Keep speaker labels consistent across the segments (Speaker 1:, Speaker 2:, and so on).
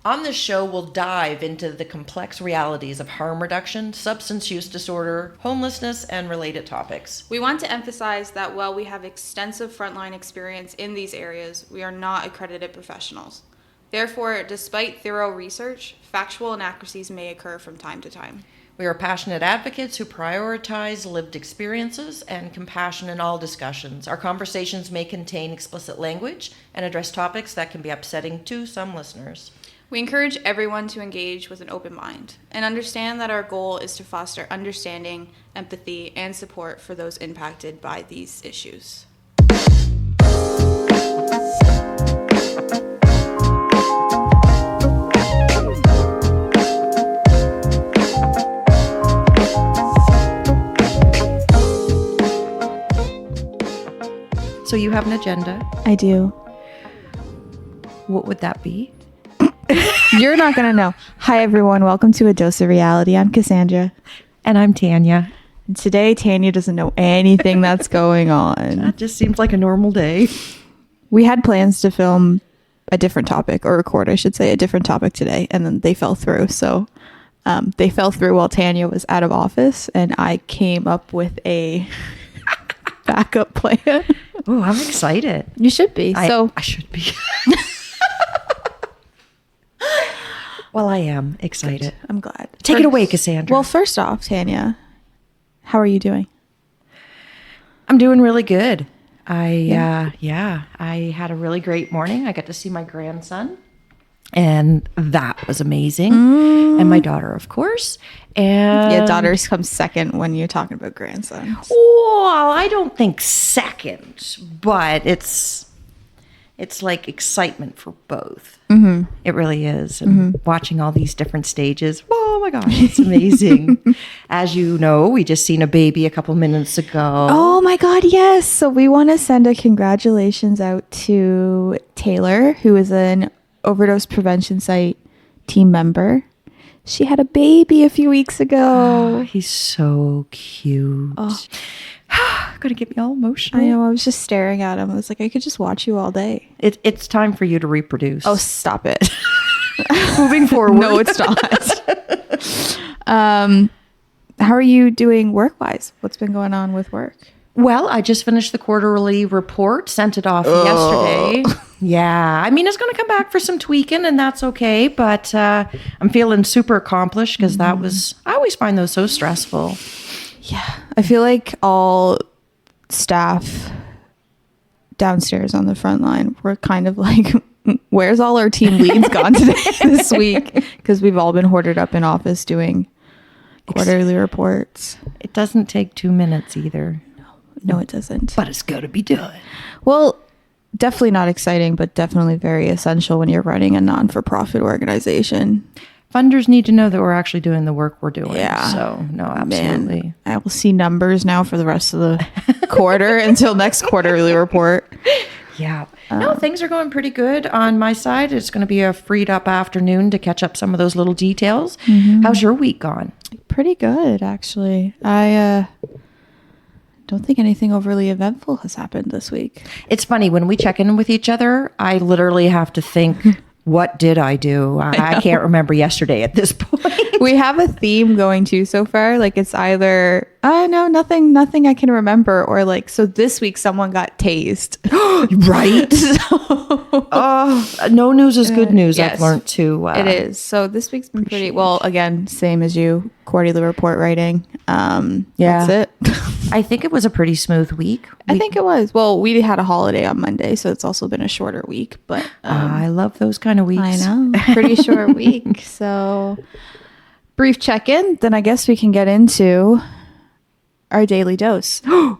Speaker 1: On this show, we'll dive into the complex realities of harm reduction, substance use disorder, homelessness, and related topics.
Speaker 2: We want to emphasize that while we have extensive frontline experience in these areas, we are not accredited professionals. Therefore, despite thorough research, factual inaccuracies may occur from time to time.
Speaker 1: We are passionate advocates who prioritize lived experiences and compassion in all discussions. Our conversations may contain explicit language and address topics that can be upsetting to some listeners.
Speaker 2: We encourage everyone to engage with an open mind and understand that our goal is to foster understanding, empathy, and support for those impacted by these issues.
Speaker 1: So you have an agenda.
Speaker 3: I do.
Speaker 1: What would that be?
Speaker 3: You're not going to know. Hi, everyone. Welcome to A Dose of Reality. I'm Cassandra.
Speaker 1: And I'm Tanya.
Speaker 3: And today, Tanya doesn't know anything that's going on.
Speaker 1: That just seems like a normal day.
Speaker 3: We had plans to film a different topic, or record, I should say, a different topic today, and then they fell through. So they fell through while Tanya was out of office, and I came up with a backup plan.
Speaker 1: Oh, I'm excited.
Speaker 3: You should be.
Speaker 1: I should be. Well, I am excited.
Speaker 3: Good. I'm glad.
Speaker 1: Take it away, Cassandra.
Speaker 3: Well, first off, Tanya, how are you doing?
Speaker 1: I'm doing really good. I had a really great morning. I got to see my grandson, and that was amazing. And my daughter, of course. And
Speaker 3: Yeah, daughters come second when you're talking about grandsons.
Speaker 1: Well, I don't think second, but it's like excitement for both. Mm-hmm. It really is. And watching all these different stages. Oh my gosh, it's amazing. As you know, we just seen a baby a couple minutes ago.
Speaker 3: Oh my God, yes. So we want to send a congratulations out to Taylor, who is an overdose prevention site team member. She had a baby a few weeks ago.
Speaker 1: Oh, he's so cute. Oh. Gonna get me all emotional.
Speaker 3: I know. I was just staring at him. I was like, I could just watch you all day.
Speaker 1: It's time for you to reproduce.
Speaker 3: Oh, stop it.
Speaker 1: Moving forward.
Speaker 3: No, it's not. How are you doing work-wise? What's been going on with work?
Speaker 1: Well, I just finished the quarterly report, sent it off yesterday. Yeah, I mean, it's going to come back for some tweaking, and that's okay. But I'm feeling super accomplished because I always find those so stressful.
Speaker 3: Yeah, I feel like all staff downstairs on the front line were kind of like, where's all our team leads gone today this week? Because we've all been hoarded up in office doing quarterly reports.
Speaker 1: It doesn't take 2 minutes either.
Speaker 3: No, it doesn't.
Speaker 1: But it's got to be done.
Speaker 3: Well, definitely not exciting, but definitely very essential when you're running a non-for-profit organization.
Speaker 1: Funders need to know that we're actually doing the work we're doing.
Speaker 3: Yeah.
Speaker 1: So, no, absolutely.
Speaker 3: Man, I will see numbers now for the rest of the quarter until next quarterly report.
Speaker 1: Yeah. No, things are going pretty good on my side. It's going to be a freed up afternoon to catch up some of those little details. Mm-hmm. How's your week gone?
Speaker 3: Pretty good, actually. I don't think anything overly eventful has happened this week.
Speaker 1: It's funny, when we check in with each other, I literally have to think, what did I do? I can't remember yesterday at this point.
Speaker 3: We have a theme going too so far. Like it's either, no, nothing I can remember. Or like, so this week someone got tased.
Speaker 1: Right? No news is good news.
Speaker 3: Yes,
Speaker 1: I've learned to.
Speaker 3: It is. So this week's been pretty, well, again, same as you, quarterly report writing. That's it.
Speaker 1: I think it was a pretty smooth week.
Speaker 3: I think it was. Well, we had a holiday on Monday, so it's also been a shorter week. But
Speaker 1: I love those kind of weeks.
Speaker 3: I know. Pretty short week. So brief check-in. Then I guess we can get into our daily dose. So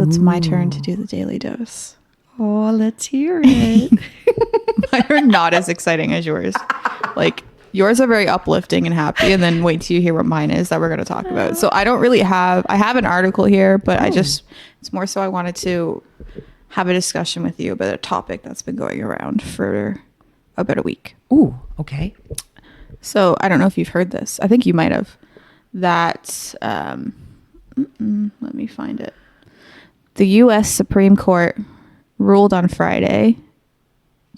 Speaker 3: it's my turn to do the daily dose.
Speaker 1: Oh, let's hear it.
Speaker 3: Mine are not as exciting as yours. Like yours are very uplifting and happy, and then wait till you hear what mine is that we're going to talk about. So I don't really have, I have an article here, but it's more so I wanted to have a discussion with you about a topic that's been going around for about a week.
Speaker 1: Ooh, okay.
Speaker 3: So I don't know if you've heard this. I think you might have. That, let me find it. The U.S. Supreme Court ruled on Friday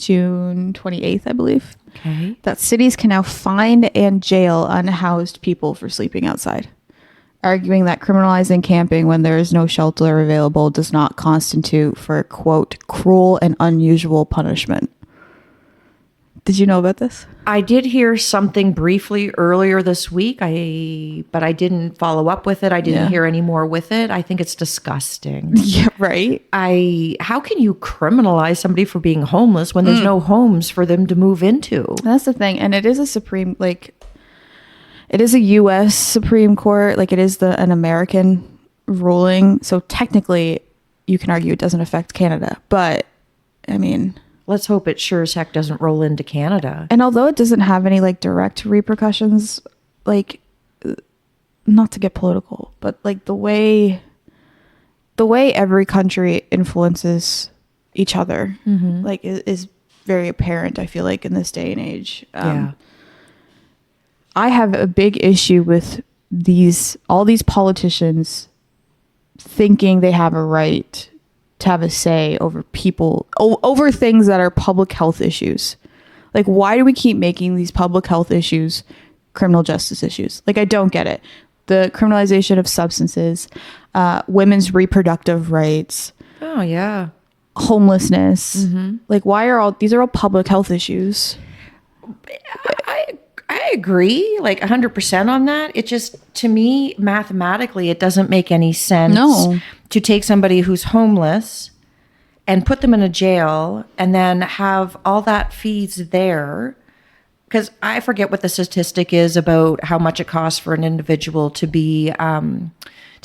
Speaker 3: June 28th, I believe,
Speaker 1: Okay.
Speaker 3: that cities can now fine and jail unhoused people for sleeping outside, arguing that criminalizing camping when there is no shelter available does not constitute for, quote, cruel and unusual punishment. Did you know about this?
Speaker 1: I did hear something briefly earlier this week, but I didn't follow up with it. I didn't hear any more with it. I think it's disgusting.
Speaker 3: Yeah, right.
Speaker 1: How can you criminalize somebody for being homeless when there's no homes for them to move into?
Speaker 3: That's the thing. And it is it is a U.S. Supreme Court. Like, it is an American ruling. So technically, you can argue it doesn't affect Canada. But, I mean...
Speaker 1: Let's hope it sure as heck doesn't roll into Canada.
Speaker 3: And although it doesn't have any, like, direct repercussions, like, not to get political, but, like, the way every country influences each other, like, is very apparent, I feel like, in this day and age.
Speaker 1: Yeah.
Speaker 3: I have a big issue with all these politicians thinking they have a right to have a say over people, over things that are public health issues. Like, why do we keep making these public health issues criminal justice issues? Like, I don't get it. The criminalization of substances, women's reproductive rights.
Speaker 1: Oh, yeah.
Speaker 3: Homelessness. Like, these are all public health issues.
Speaker 1: I agree, like 100% on that. It just, to me, mathematically, it doesn't make any sense to take somebody who's homeless and put them in a jail and then have all that fees there. Because I forget what the statistic is about how much it costs for an individual to be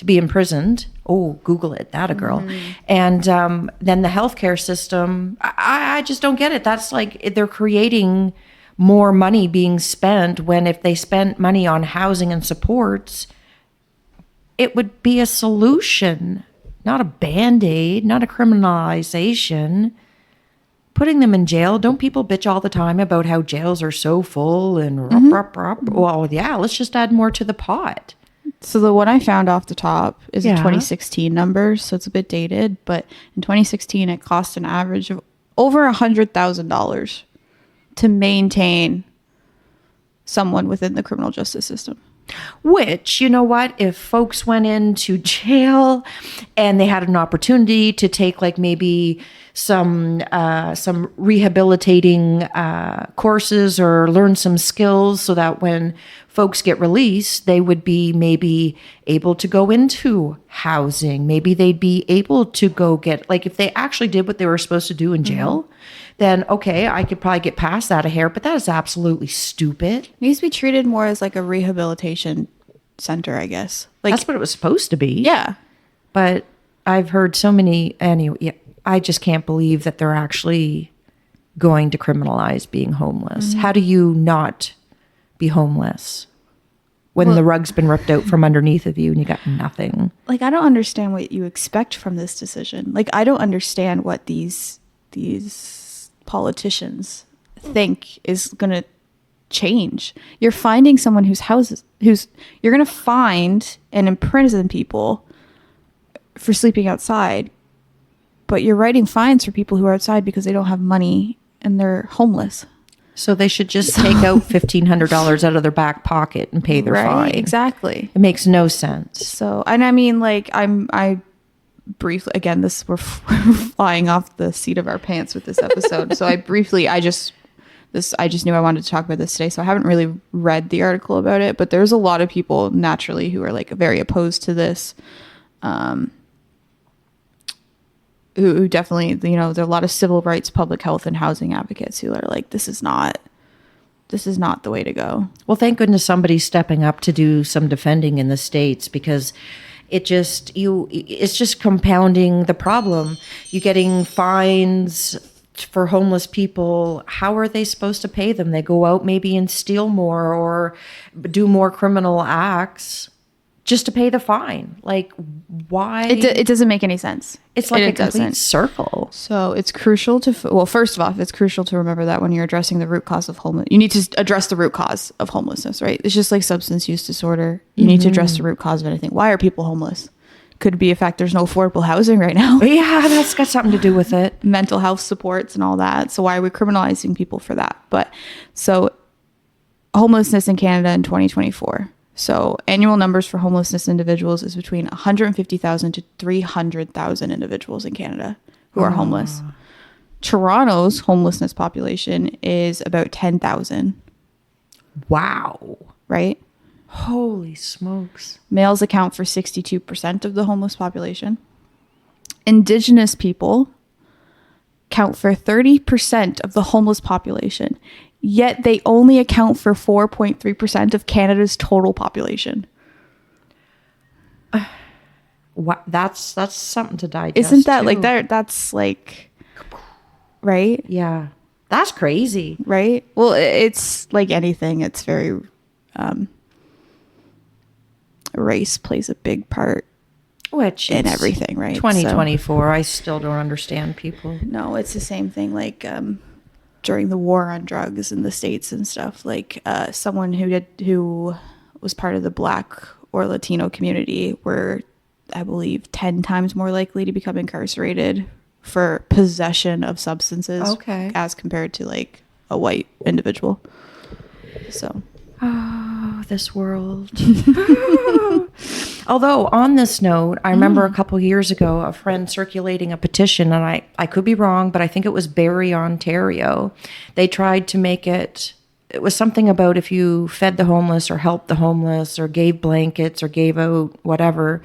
Speaker 1: imprisoned. Oh, Google it, that a girl. And then the healthcare system, I just don't get it. That's like they're creating more money being spent when if they spent money on housing and supports, it would be a solution, not a Band-Aid, not a criminalization. Putting them in jail, don't people bitch all the time about how jails are so full and well, yeah, let's just add more to the pot.
Speaker 3: So the one I found off the top is a 2016 number, so it's a bit dated, but in 2016 it cost an average of over $100,000 to maintain someone within the criminal justice system.
Speaker 1: Which, you know what, if folks went into jail and they had an opportunity to take like maybe some rehabilitating courses or learn some skills so that when folks get released, they would be maybe able to go into housing. Maybe they'd be able to go get, like if they actually did what they were supposed to do in jail, then okay, I could probably get past that a hair, but that is absolutely stupid.
Speaker 3: It needs to be treated more as like a rehabilitation center, I guess. Like,
Speaker 1: that's what it was supposed to be.
Speaker 3: Yeah.
Speaker 1: But I've heard so many, anyway, I just can't believe that they're actually going to criminalize being homeless. How do you not be homeless when the rug's been ripped out from underneath of you and you got nothing?
Speaker 3: Like, I don't understand what you expect from this decision. Like, I don't understand what these politicians think is going to change. You're finding someone you're going to find and imprison people for sleeping outside, but you're writing fines for people who are outside because they don't have money and they're homeless.
Speaker 1: So they should just take out $1,500 out of their back pocket and pay their fine.
Speaker 3: Exactly.
Speaker 1: It makes no sense.
Speaker 3: So, and I mean, like, I briefly, again, we're flying off the seat of our pants with this episode. So I just knew I wanted to talk about this today. So I haven't really read the article about it, but there's a lot of people naturally who are like very opposed to this. Who definitely, you know, there are a lot of civil rights, public health, and housing advocates who are like, this is not the way to go.
Speaker 1: Well, thank goodness somebody's stepping up to do some defending in the States, because it's just compounding the problem. You're getting fines for homeless people. How are they supposed to pay them? They go out maybe and steal more or do more criminal acts just to pay the fine. Like, why?
Speaker 3: It doesn't make any sense.
Speaker 1: It's like a complete circle.
Speaker 3: So it's crucial first of all, it's crucial to remember that when you're addressing the root cause of homelessness, you need to address the root cause of homelessness, right? It's just like substance use disorder. You need to address the root cause of anything. Why are people homeless? could be a fact there's no affordable housing right now.
Speaker 1: Yeah, that's got something to do with it.
Speaker 3: Mental health supports and all that. So why are we criminalizing people for that? But so homelessness in Canada in 2024. So annual numbers for homelessness individuals is between 150,000 to 300,000 individuals in Canada who are homeless. Toronto's homelessness population is about 10,000.
Speaker 1: Wow.
Speaker 3: Right?
Speaker 1: Holy smokes.
Speaker 3: Males account for 62% of the homeless population. Indigenous people count for 30% of the homeless population, yet they only account for 4.3% of Canada's total population.
Speaker 1: What? That's something to digest.
Speaker 3: Isn't that
Speaker 1: too.
Speaker 3: like that? That's like, right?
Speaker 1: Yeah. That's crazy.
Speaker 3: Right? Well, it's like anything. It's very, race plays a big part
Speaker 1: Which
Speaker 3: in
Speaker 1: is
Speaker 3: everything, right?
Speaker 1: 2024. I still don't understand people.
Speaker 3: No, it's the same thing. Like during the war on drugs in the States and stuff, like someone who was part of the Black or Latino community were, I believe, 10 times more likely to become incarcerated for possession of substances.
Speaker 1: Okay.
Speaker 3: As compared to like a white individual. So.
Speaker 1: Oh, this world. Although on this note, I remember a couple years ago, a friend circulating a petition, and I could be wrong, but I think it was Barrie, Ontario. They tried to make it was something about if you fed the homeless or helped the homeless or gave blankets or gave out whatever,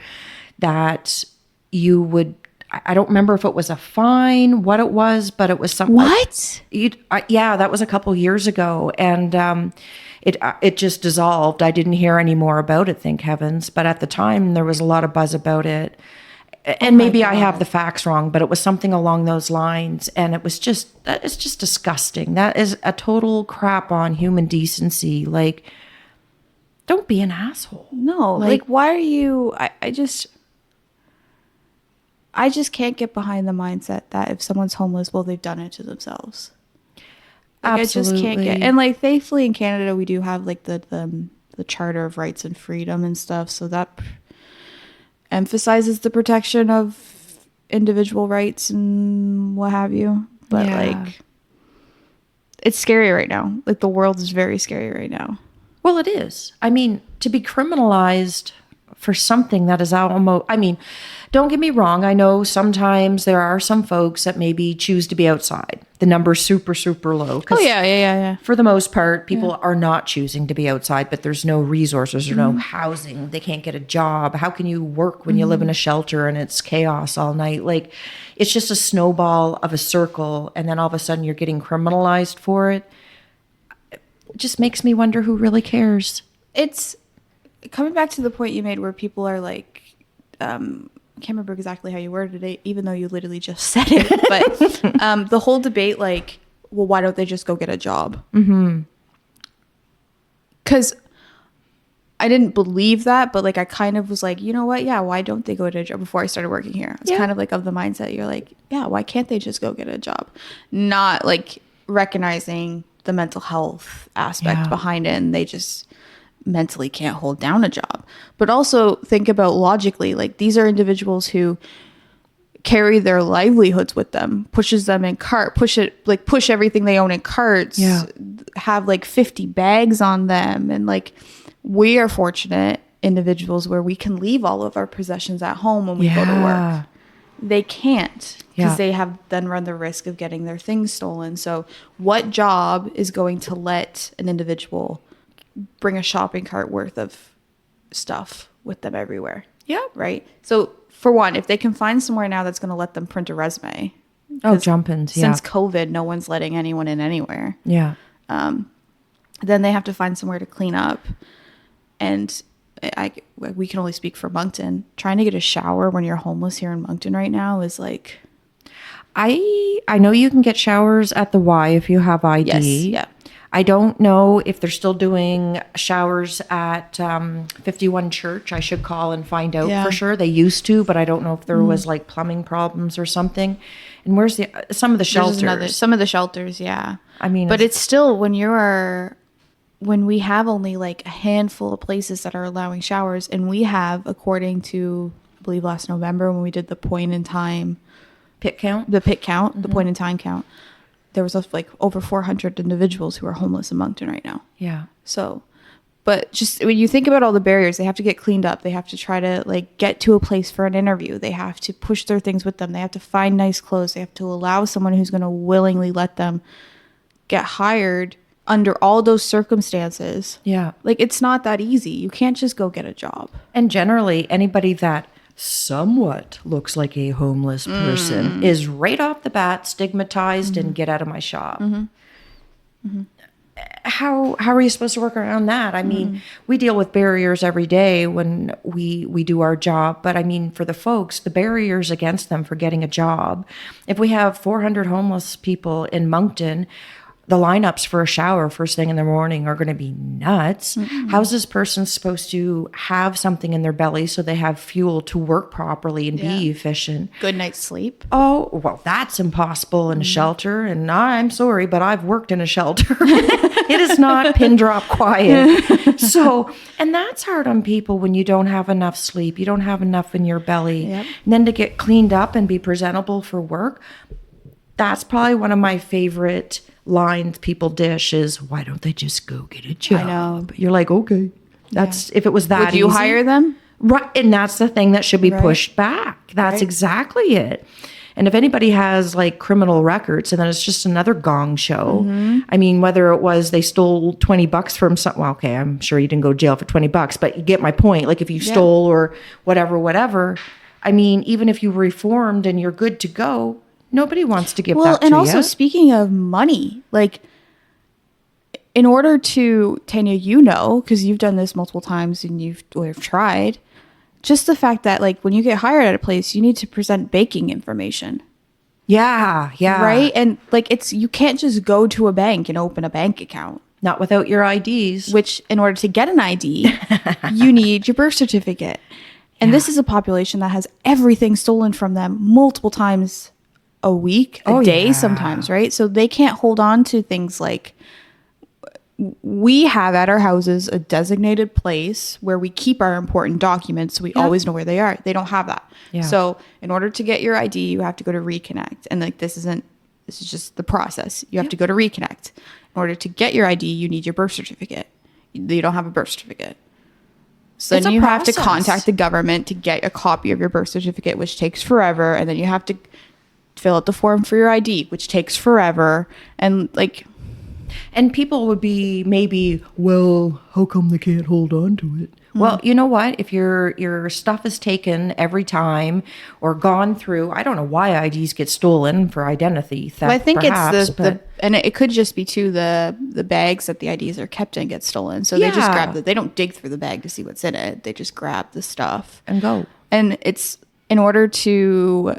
Speaker 1: that you would, I don't remember if it was a fine, what it was, but it was something.
Speaker 3: What?
Speaker 1: Yeah, that was a couple years ago. And it just dissolved. I didn't hear any more about it, thank heavens. But at the time, there was a lot of buzz about it. And maybe I have the facts wrong, but it was something along those lines. And it's just disgusting. That is a total crap on human decency. Like, don't be an asshole.
Speaker 3: No, like why are you, I just can't get behind the mindset that if someone's homeless, well, they've done it to themselves. Like,
Speaker 1: Absolutely.
Speaker 3: I just can't get, and like thankfully in Canada we do have like the Charter of Rights and Freedom and stuff, so that emphasizes the protection of individual rights and what have you. But like, it's scary right now. Like the world is very scary right now.
Speaker 1: Well, it is. I mean, to be criminalized for something that is almost, I mean, don't get me wrong. I know sometimes there are some folks that maybe choose to be outside. The number's super, super low.
Speaker 3: Oh, yeah.
Speaker 1: For the most part, people are not choosing to be outside, but there's no resources or no housing. They can't get a job. How can you work when you live in a shelter and it's chaos all night? Like, it's just a snowball of a circle. And then all of a sudden you're getting criminalized for it. It just makes me wonder who really cares.
Speaker 3: It's coming back to the point you made where people are like, I can't remember exactly how you worded it, even though you literally just said it. But the whole debate, like, well, why don't they just go get a job? Because I didn't believe that, but like I kind of was like, you know what? Yeah, why don't they go get a job before I started working here? It's kind of like of the mindset. You're like, yeah, why can't they just go get a job? Not like recognizing the mental health aspect behind it, and they just mentally can't hold down a job. But also think about logically, like these are individuals who carry their livelihoods with them, push everything they own in carts, have like 50 bags on them. And like, we are fortunate individuals where we can leave all of our possessions at home when we go to work. They can't, because they have then run the risk of getting their things stolen. So what job is going to let an individual bring a shopping cart worth of stuff with them everywhere? Yeah. Right. So for one, if they can find somewhere now that's going to let them print a resume.
Speaker 1: Oh, jump-ins.
Speaker 3: Since COVID, no one's letting anyone in anywhere.
Speaker 1: Yeah.
Speaker 3: Then they have to find somewhere to clean up. And we can only speak for Moncton. Trying to get a shower when you're homeless here in Moncton right now is like,
Speaker 1: I know you can get showers at the Y if you have ID.
Speaker 3: yes, yeah.
Speaker 1: I don't know if they're still doing showers at 51 Church. I should call and find out for sure. They used to, but I don't know if there was like plumbing problems or something. And where's some of the shelters?
Speaker 3: Some of the shelters, yeah.
Speaker 1: I mean,
Speaker 3: but it's still when we have only like a handful of places that are allowing showers, and we have, according to I believe last November when we did the point in time
Speaker 1: Pit count?
Speaker 3: the pit count, the point in time count, there was like over 400 individuals who are homeless in Moncton right now.
Speaker 1: Yeah.
Speaker 3: So, but just when you think about all the barriers, they have to get cleaned up. They have to try to like get to a place for an interview. They have to push their things with them. They have to find nice clothes. They have to allow someone who's going to willingly let them get hired under all those circumstances.
Speaker 1: Yeah.
Speaker 3: Like, it's not that easy. You can't just go get a job.
Speaker 1: And generally, anybody that somewhat looks like a homeless person is right off the bat stigmatized and get out of my shop. How are you supposed to work around that? I mean, we deal with barriers every day when we do our job, but I mean, for the folks, the barriers against them for getting a job. If we have 400 homeless people in Moncton, the lineups for a shower first thing in the morning are going to be nuts. How's this person supposed to have something in their belly so they have fuel to work properly and be efficient?
Speaker 3: Good night's sleep.
Speaker 1: Oh, well, that's impossible in a shelter. And I'm sorry, but I've worked in a shelter. It is not pin drop quiet. So, and that's hard on people when you don't have enough sleep. You don't have enough in your belly.
Speaker 3: Yep.
Speaker 1: And then to get cleaned up and be presentable for work, that's probably one of my favorite lines people dish is, why don't they just go get a job?
Speaker 3: I know.
Speaker 1: You're like, okay, that's if it was that
Speaker 3: Would you
Speaker 1: easy,
Speaker 3: hire them?
Speaker 1: right? And that's the thing that should be
Speaker 3: Right.
Speaker 1: pushed back. That's
Speaker 3: Right.
Speaker 1: exactly it. And if anybody has like criminal records, and then it's just another gong show. I mean, whether it was they stole $20 from some, well, okay, I'm sure you didn't go to jail for $20, but you get my point. Like if you stole or whatever. I mean, even if you reformed and you're good to go, nobody wants to give
Speaker 3: Well,
Speaker 1: that to
Speaker 3: and also
Speaker 1: you.
Speaker 3: speaking of money, like in order to, Tanya, you know, because you've done this multiple times and you've tried, just the fact that like when you get hired at a place, you need to present banking information.
Speaker 1: Yeah.
Speaker 3: Right. And like you can't just go to a bank and open a bank account.
Speaker 1: Not without your IDs.
Speaker 3: Which in order to get an ID, you need your birth certificate. And this is a population that has everything stolen from them multiple times a week, a day sometimes, right? So they can't hold on to things like we have at our houses a designated place where we keep our important documents so we always know where they are. They don't have that.
Speaker 1: Yeah.
Speaker 3: So in order to get your ID, you have to go to Reconnect. And like this is just the process. You have to go to Reconnect. In order to get your ID, you need your birth certificate. You don't have a birth certificate. So
Speaker 1: It's
Speaker 3: then
Speaker 1: a
Speaker 3: you have to
Speaker 1: process.
Speaker 3: contact the government to get a copy of your birth certificate, which takes forever. And then you have to fill out the form for your ID, which takes forever. And like,
Speaker 1: And people would be maybe, well, how come they can't hold on to it? Well, you know what? If your stuff is taken every time or gone through, I don't know why IDs get stolen for identity theft.
Speaker 3: well, I think
Speaker 1: perhaps,
Speaker 3: it's
Speaker 1: but
Speaker 3: and it could just be too the bags that the IDs are kept in get stolen. So they just
Speaker 1: Yeah.
Speaker 3: grab they don't dig through the bag to see what's in it. They just grab the stuff.
Speaker 1: and go.
Speaker 3: And it's in order to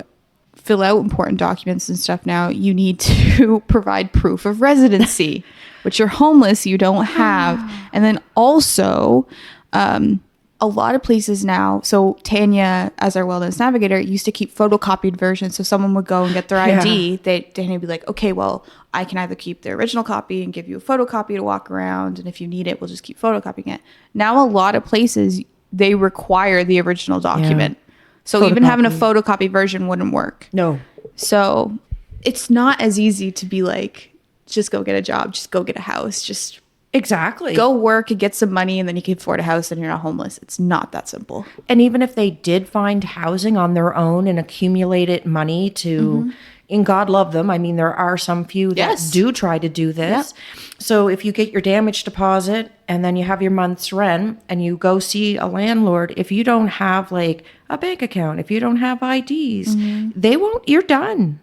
Speaker 3: fill out important documents and stuff now, you need to provide proof of residency, which you're homeless, you don't have. And then also, a lot of places now, so Tanya, as our wellness navigator, used to keep photocopied versions. So someone would go and get their ID. Tanya would be like, okay, well, I can either keep the original copy and give you a photocopy to walk around. And if you need it, we'll just keep photocopying it. Now, a lot of places, they require the original document. So even having a photocopy version wouldn't work.
Speaker 1: No.
Speaker 3: So it's not as easy to be like, just go get a job, just go get a house, just
Speaker 1: Exactly.
Speaker 3: go work and get some money and then you can afford a house and you're not homeless. It's not that simple.
Speaker 1: And even if they did find housing on their own and accumulated money to, and God love them. I mean, there are some few that do try to do this. So if you get your damage deposit and then you have your month's rent and you go see a landlord, if you don't have like a bank account, if you don't have IDs, they won't, you're done.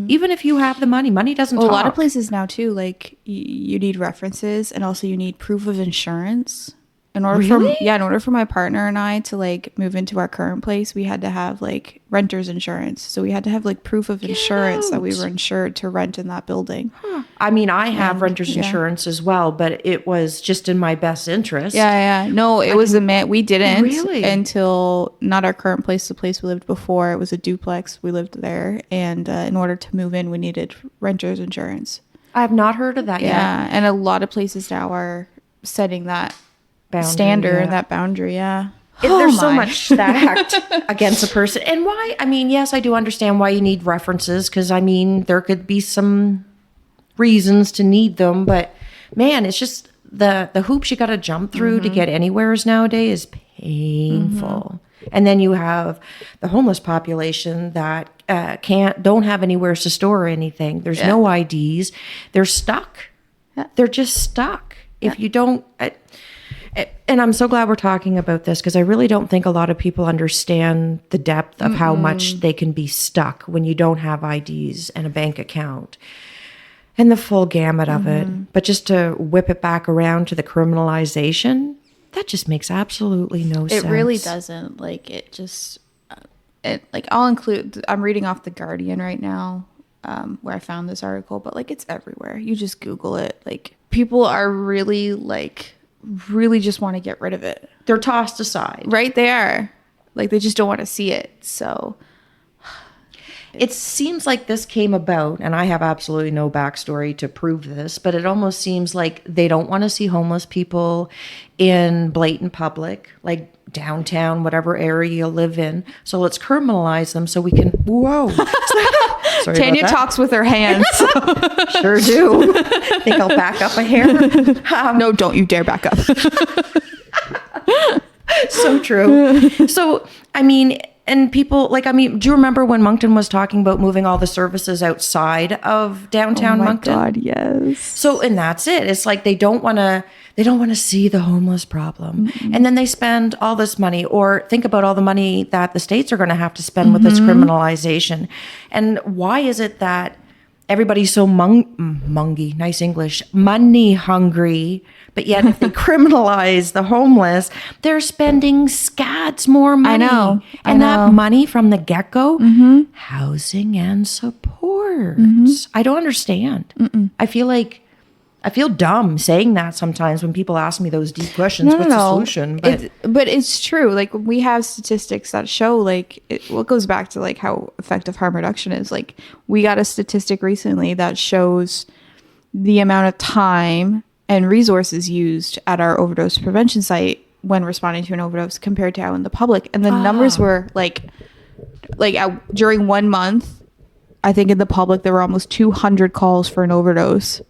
Speaker 1: Even if you have the money doesn't talk.
Speaker 3: A lot of places now too, like you need references and also you need proof of insurance. In order for my partner and I to like move into our current place, we had to have like renter's insurance. So we had to have like proof of insurance that we were insured to rent in that building.
Speaker 1: I mean, I have renter's insurance as well, but it was just in my best interest.
Speaker 3: Yeah. No, it was we didn't
Speaker 1: Really?
Speaker 3: until not our current place, the place we lived before. It was a duplex. We lived there. And in order to move in, we needed renter's insurance.
Speaker 1: I have not heard of that yet.
Speaker 3: Yeah. And a lot of places now are setting that
Speaker 1: Boundary,
Speaker 3: standard
Speaker 1: yeah.
Speaker 3: and that boundary. Yeah.
Speaker 1: there's so much stacked against a person. And why? I mean, yes, I do understand why you need references, because I mean, there could be some reasons to need them, but man, it's just the hoops you got to jump through to get anywhere nowadays is painful. And then you have the homeless population that don't have anywhere to store anything. There's no IDs. They're stuck. They're just stuck. If you don't, and I'm so glad we're talking about this, because I really don't think a lot of people understand the depth of how much they can be stuck when you don't have IDs and a bank account and the full gamut of it. But just to whip it back around to the criminalization, that just makes absolutely no sense.
Speaker 3: It really doesn't. Like, it just, I'll include, I'm reading off The Guardian right now, where I found this article, but like, it's everywhere. You just Google it. Like, people are really just want to get rid of it.
Speaker 1: They're tossed aside.
Speaker 3: Right? They are. Like, they just don't want to see it. So
Speaker 1: it seems like this came about, and I have absolutely no backstory to prove this, but it almost seems like they don't want to see homeless people in blatant public, like downtown, whatever area you live in. So let's criminalize them so we can, whoa. Sorry
Speaker 3: Tanya talks with her hands.
Speaker 1: Sure do. Think I'll back up a hair?
Speaker 3: No, don't you dare back up.
Speaker 1: So true. So, I mean, and people, like, I mean, do you remember when Moncton was talking about moving all the services outside of downtown Moncton?
Speaker 3: Oh my God, yes.
Speaker 1: So, and that's it. It's like they don't want to see the homeless problem. And then they spend all this money, or think about all the money that the states are going to have to spend with this criminalization. And why is it that everybody's so money hungry, but yet if they criminalize the homeless, they're spending scads more money.
Speaker 3: I
Speaker 1: And
Speaker 3: know.
Speaker 1: that money from the get-go, housing and support. I don't understand. I feel dumb saying that sometimes when people ask me those deep questions. What's the solution?
Speaker 3: But it's true. Like, we have statistics that show, like, what goes back to like how effective harm reduction is. Like, we got a statistic recently that shows the amount of time and resources used at our overdose prevention site when responding to an overdose compared to out in the public, and the numbers were during 1 month, I think in the public there were almost 200 calls for overdoses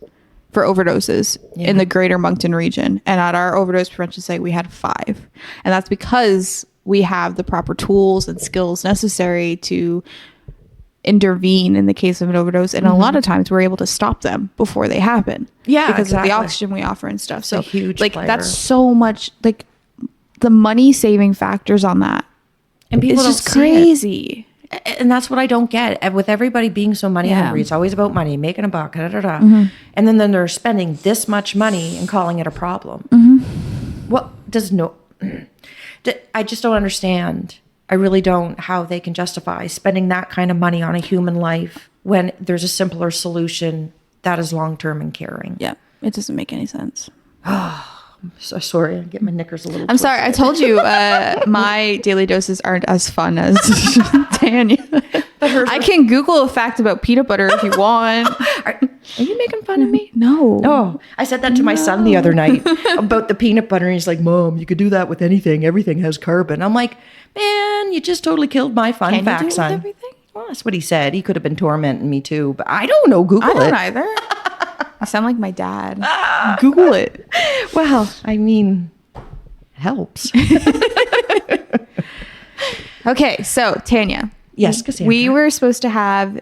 Speaker 3: in the greater Moncton region. And at our overdose prevention site, we had 5. And that's because we have the proper tools and skills necessary to intervene in the case of an overdose. And a lot of times we're able to stop them before they happen.
Speaker 1: Yeah,
Speaker 3: because
Speaker 1: exactly.
Speaker 3: of the oxygen we offer and stuff. So
Speaker 1: a huge
Speaker 3: like
Speaker 1: player.
Speaker 3: That's so much, like, the money saving factors on that.
Speaker 1: And people
Speaker 3: It's
Speaker 1: don't
Speaker 3: just
Speaker 1: see it.
Speaker 3: crazy.
Speaker 1: And that's what I don't get. And with everybody being so money hungry, it's always about money, making a buck, And then they're spending this much money and calling it a problem. I just don't understand. I really don't, how they can justify spending that kind of money on a human life when there's a simpler solution that is long-term and caring.
Speaker 3: Yeah, it doesn't make any sense.
Speaker 1: So sorry, I get my knickers a little
Speaker 3: I'm sorry. I told you my daily doses aren't as fun as Tanya. I can Google a fact about peanut butter if you want.
Speaker 1: Are you making fun of me?
Speaker 3: No.
Speaker 1: Oh, I said that to my son the other night about the peanut butter. And he's like, Mom, you could do that with anything. Everything has carbon. I'm like, man, you just totally killed my fun
Speaker 3: Can
Speaker 1: fact,
Speaker 3: you do it
Speaker 1: son.
Speaker 3: with everything?
Speaker 1: Well, that's what he said. He could have been tormenting me too, but I don't know. Google
Speaker 3: I don't
Speaker 1: it.
Speaker 3: either. I sound like my dad. Google it.
Speaker 1: Well, I mean, it helps.
Speaker 3: Okay, so Tanya.
Speaker 1: Yes, Cassandra.
Speaker 3: We were supposed to have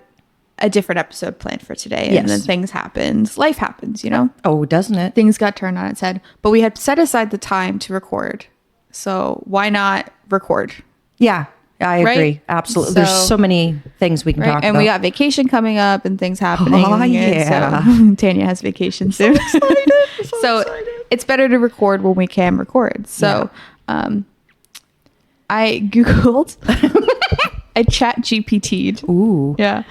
Speaker 3: a different episode planned for today, and
Speaker 1: Yes.
Speaker 3: then things happened. Life happens, you know?
Speaker 1: Oh, doesn't it?
Speaker 3: Things got turned on its head, but we had set aside the time to record. So why not record?
Speaker 1: Yeah, I agree.
Speaker 3: Right?
Speaker 1: Absolutely. There's
Speaker 3: So-
Speaker 1: so many things we can talk
Speaker 3: And
Speaker 1: about.
Speaker 3: we got vacation coming up and things happening.
Speaker 1: Oh,
Speaker 3: and
Speaker 1: yeah.
Speaker 3: So Tanya has vacation soon. So it's better to record when we can record. So I Googled, I chat GPT'd.
Speaker 1: Ooh.
Speaker 3: Yeah.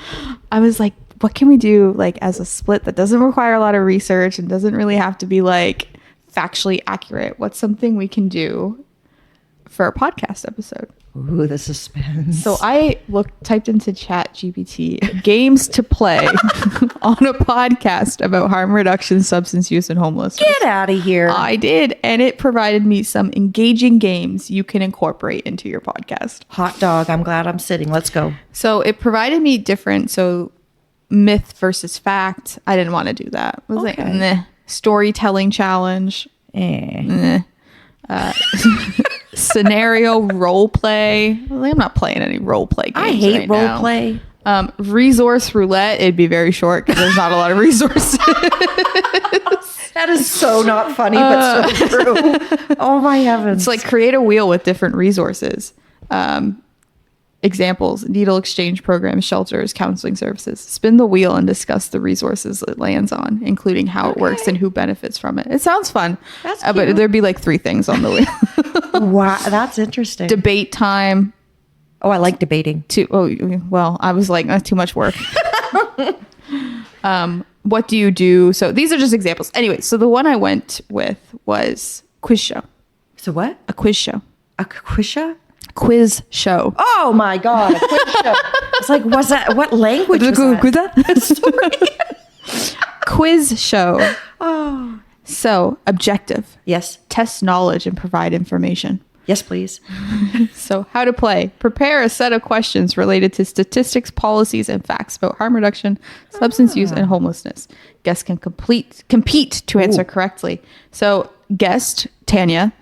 Speaker 3: I was like, what can we do like as a split that doesn't require a lot of research and doesn't really have to be like factually accurate? What's something we can do for a podcast episode?
Speaker 1: Ooh, the suspense.
Speaker 3: So I typed into Chat GPT games to play on a podcast about harm reduction, substance use, and homelessness.
Speaker 1: Get out of here.
Speaker 3: I did, and it provided me some engaging games you can incorporate into your podcast.
Speaker 1: Hot dog. I'm glad I'm sitting. Let's go.
Speaker 3: So it provided me myth versus fact. I didn't want to do that. It was like, meh. Storytelling challenge. Meh. Scenario role play. Well, I'm not playing any role play games.
Speaker 1: I hate
Speaker 3: right
Speaker 1: role
Speaker 3: now.
Speaker 1: play.
Speaker 3: Resource roulette. It'd be very short because there's not a lot of resources.
Speaker 1: That is so not funny, but so true. Oh my heavens.
Speaker 3: It's like create a wheel with different resources. Examples: needle exchange programs, shelters, counseling services. Spin the wheel and discuss the resources it lands on, including how it works and who benefits from it. It sounds fun.
Speaker 1: That's
Speaker 3: but
Speaker 1: cute.
Speaker 3: there'd be like 3 things on the wheel.
Speaker 1: Wow, that's interesting.
Speaker 3: Debate time.
Speaker 1: Oh, I like debating.
Speaker 3: I was like, too much work. What do you do? So these are just examples. Anyway, so the one I went with was quiz show.
Speaker 1: So what?
Speaker 3: A quiz show.
Speaker 1: A quisha?
Speaker 3: Quiz show.
Speaker 1: Oh my God, a quiz show. It's like, was that, what language was that? Sorry.
Speaker 3: Quiz show.
Speaker 1: Oh.
Speaker 3: So objective.
Speaker 1: Yes.
Speaker 3: Test knowledge and provide information.
Speaker 1: Yes, please.
Speaker 3: So how to play. Prepare a set of questions related to statistics, policies, and facts about harm reduction, substance use, and homelessness. Guests can compete to answer correctly. So guest, Tanya,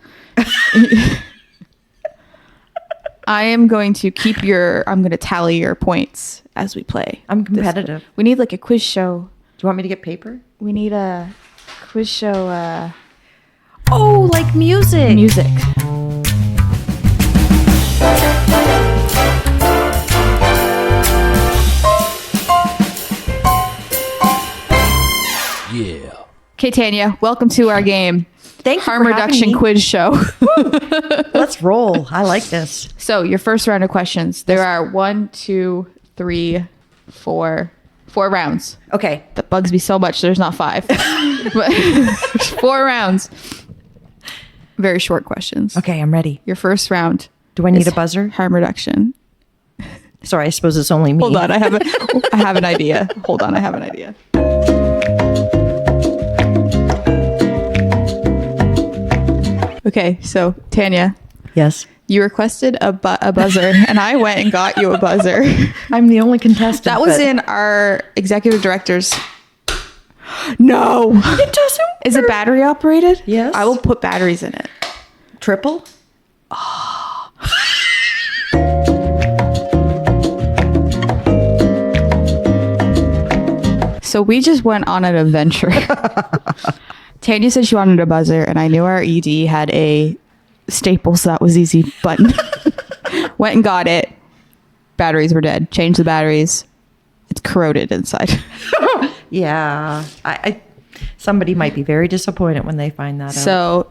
Speaker 3: I'm going to tally your points as we play.
Speaker 1: I'm competitive.
Speaker 3: We need like a quiz show.
Speaker 1: Do you want me to get paper?
Speaker 3: We need a quiz show.
Speaker 1: Oh, like music.
Speaker 3: Music.
Speaker 4: Yeah.
Speaker 3: Okay, Tanya, welcome to our game.
Speaker 1: Thank you
Speaker 3: Harm
Speaker 1: for having
Speaker 3: reduction
Speaker 1: me.
Speaker 3: quiz show.
Speaker 1: Let's roll. I like this.
Speaker 3: So your first round of questions. There are 1, 2, 3, 4 rounds.
Speaker 1: Okay.
Speaker 3: That bugs me so much. There's not 5, but 4 rounds. Very short questions.
Speaker 1: Okay, I'm ready.
Speaker 3: Your first round.
Speaker 1: Do I need
Speaker 3: is
Speaker 1: a buzzer?
Speaker 3: Harm reduction.
Speaker 1: Sorry, I suppose it's only me.
Speaker 3: Hold on, I have an idea. Hold on, I have an idea. Okay, so Tanya,
Speaker 1: Yes.
Speaker 3: you requested a buzzer, and I went and got you a buzzer.
Speaker 1: I'm the only contestant.
Speaker 3: That was in our executive director's. No,
Speaker 1: It doesn't.
Speaker 3: is it battery operated?
Speaker 1: Yes.
Speaker 3: I will put batteries in it.
Speaker 1: Triple?
Speaker 3: So we just went on an adventure. Tanya said she wanted a buzzer, and I knew our ED had a Staples That Was Easy button. Went and got it. Batteries were dead. Changed the batteries. It's corroded inside.
Speaker 1: Yeah. I somebody might be very disappointed when they find that out.
Speaker 3: So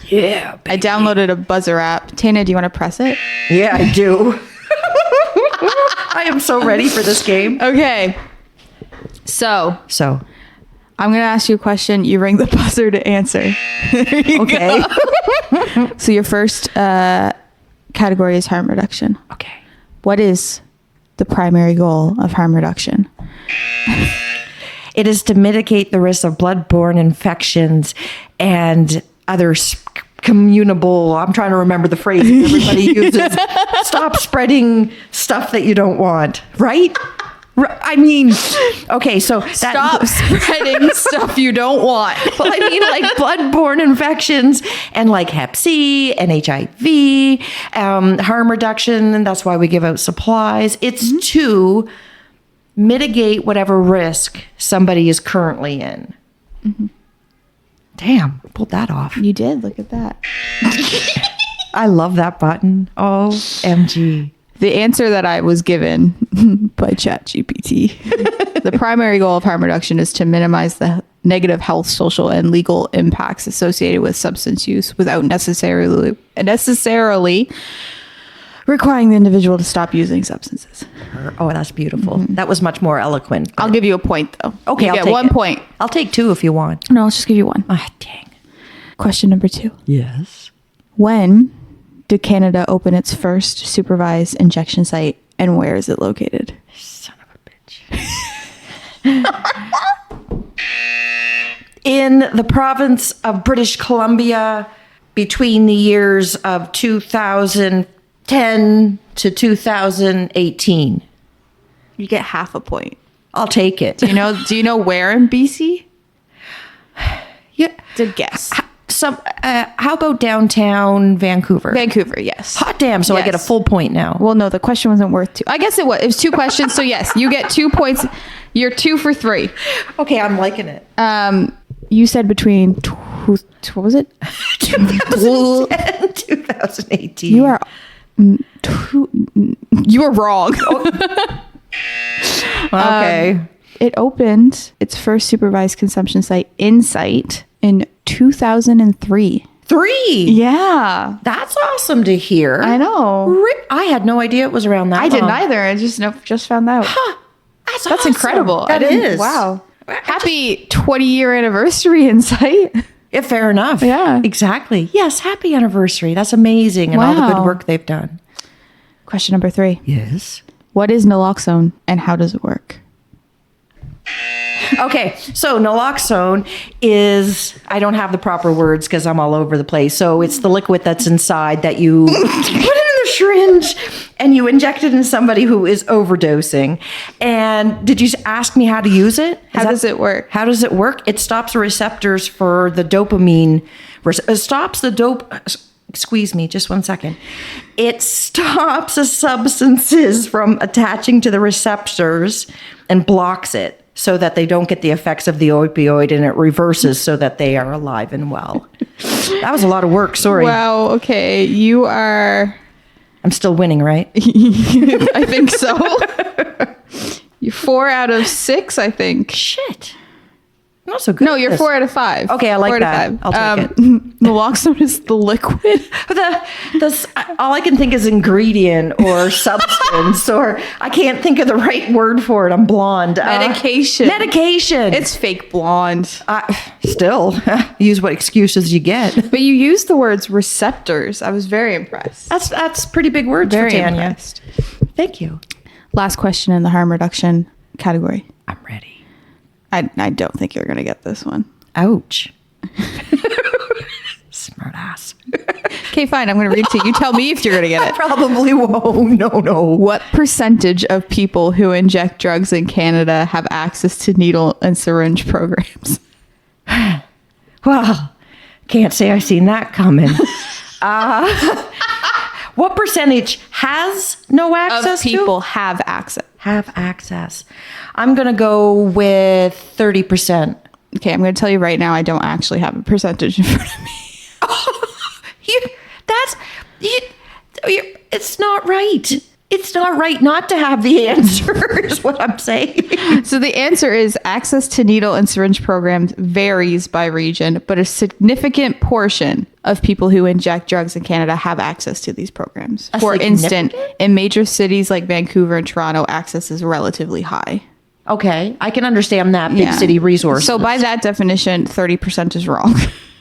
Speaker 1: Yeah.
Speaker 3: I downloaded a buzzer app. Tanya, do you want to press it?
Speaker 1: Yeah, I do. I am so ready for this game.
Speaker 3: Okay. So
Speaker 1: So,
Speaker 3: I'm going to ask you a question. You ring the buzzer to answer. There you
Speaker 1: okay.
Speaker 3: go. So your first category is harm reduction.
Speaker 1: Okay.
Speaker 3: What is the primary goal of harm reduction?
Speaker 1: It is to mitigate the risk of bloodborne infections and other communicable. I'm trying to remember the phrase that everybody uses. Stop spreading stuff that you don't want, right? I mean, okay, so
Speaker 3: Stop spreading stuff you don't want.
Speaker 1: Well, I mean, like bloodborne infections and like Hep C and HIV, harm reduction, and that's why we give out supplies. It's to mitigate whatever risk somebody is currently in. Damn, pulled that off.
Speaker 3: You did. Look at that.
Speaker 1: I love that button. OMG.
Speaker 3: The answer that I was given by ChatGPT. The primary goal of harm reduction is to minimize the negative health, social, and legal impacts associated with substance use without necessarily requiring the individual to stop using substances.
Speaker 1: Oh, that's beautiful. That was much more eloquent.
Speaker 3: I'll give you a point, though.
Speaker 1: Okay,
Speaker 3: you
Speaker 1: I'll
Speaker 3: get
Speaker 1: take
Speaker 3: 1
Speaker 1: it.
Speaker 3: point.
Speaker 1: I'll take 2 if you want.
Speaker 3: No, I'll just give you 1.
Speaker 1: Ah, dang.
Speaker 3: Question number 2.
Speaker 1: Yes.
Speaker 3: When did Canada open its first supervised injection site, and where is it located?
Speaker 1: Son of a bitch. In the province of British Columbia between the years of 2010 to 2018.
Speaker 3: You get half a point.
Speaker 1: I'll take it.
Speaker 3: Do you know where in BC?
Speaker 1: Yeah.
Speaker 3: It's a guess.
Speaker 1: How about downtown Vancouver?
Speaker 3: Vancouver, yes.
Speaker 1: Hot damn, so I get a
Speaker 3: Yes.
Speaker 1: full point now.
Speaker 3: Well, no, the question wasn't worth 2. I guess it was. It was 2 questions, so yes, you get 2 points. You're 2 for 3.
Speaker 1: Okay, I'm liking it.
Speaker 3: You said between what was it?
Speaker 1: 2010, 2018.
Speaker 3: You are you are wrong.
Speaker 1: Okay.
Speaker 3: It opened its first supervised consumption site Insight in 2003.
Speaker 1: 3.
Speaker 3: Yeah,
Speaker 1: That's awesome to hear.
Speaker 3: I know.
Speaker 1: I had no idea it was around that
Speaker 3: I didn't
Speaker 1: long.
Speaker 3: either. I just found out.
Speaker 1: That's
Speaker 3: That's
Speaker 1: awesome.
Speaker 3: incredible.
Speaker 1: That is.
Speaker 3: Wow. Happy 20-year anniversary, Insight.
Speaker 1: Yeah, fair enough.
Speaker 3: Yeah.
Speaker 1: Exactly. Yes, happy anniversary. That's amazing. And all the
Speaker 3: Wow.
Speaker 1: good work they've done.
Speaker 3: Question number 3.
Speaker 1: Yes.
Speaker 3: What is naloxone and how does it work?
Speaker 1: Okay, so naloxone is, I don't have the proper words because I'm all over the place. So it's the liquid that's inside that you put in the syringe and you inject it in somebody who is overdosing. And did you ask me how to use it?
Speaker 3: How does it work?
Speaker 1: How does it work? It stops the receptors for the dopamine. It stops the Squeeze me just 1 second. It stops the substances from attaching to the receptors and blocks it so that they don't get the effects of the opioid, and it reverses so that they are alive and well. That was a lot of work. Sorry.
Speaker 3: Wow. Okay. You are.
Speaker 1: I'm still winning, right?
Speaker 3: I think so. You're 4 out of 6, I think.
Speaker 1: Shit. I'm not so good.
Speaker 3: No,
Speaker 1: at
Speaker 3: you're
Speaker 1: this.
Speaker 3: 4 out of 5.
Speaker 1: Okay, I like
Speaker 3: 4 out of
Speaker 1: that.
Speaker 3: 5.
Speaker 1: I'll take it.
Speaker 3: Naloxone is the liquid.
Speaker 1: All I can think is ingredient or substance, or I can't think of the right word for it. I'm blonde.
Speaker 3: Medication.
Speaker 1: Medication.
Speaker 3: It's fake blonde.
Speaker 1: Still, use what excuses you get.
Speaker 3: But you used the words receptors. I was very impressed.
Speaker 1: That's pretty big words
Speaker 3: Very
Speaker 1: for Tanya.
Speaker 3: impressed.
Speaker 1: Thank you.
Speaker 3: Last question in the harm reduction category.
Speaker 1: I'm ready.
Speaker 3: I don't think you're going to get this one.
Speaker 1: Ouch. Smart ass.
Speaker 3: Okay, fine. I'm going to read it to you. You tell me if you're going to get it.
Speaker 1: Probably won't. No.
Speaker 3: What percentage of people who inject drugs in Canada have access to needle and syringe programs?
Speaker 1: Well, can't say I've seen that coming. What percentage has no access
Speaker 3: Of people have access.
Speaker 1: have access? I'm going to go with 30%.
Speaker 3: Okay, I'm going to tell you right now, I don't actually have a percentage in front of me.
Speaker 1: It's not right. It's not right not to have the answer, is what I'm saying.
Speaker 3: So the answer is access to needle and syringe programs varies by region, but a significant portion of people who inject drugs in Canada have access to these programs. For instance, in major cities like Vancouver and Toronto, access is relatively high.
Speaker 1: Okay, I can understand that big city resource.
Speaker 3: So by that definition, 30% is wrong.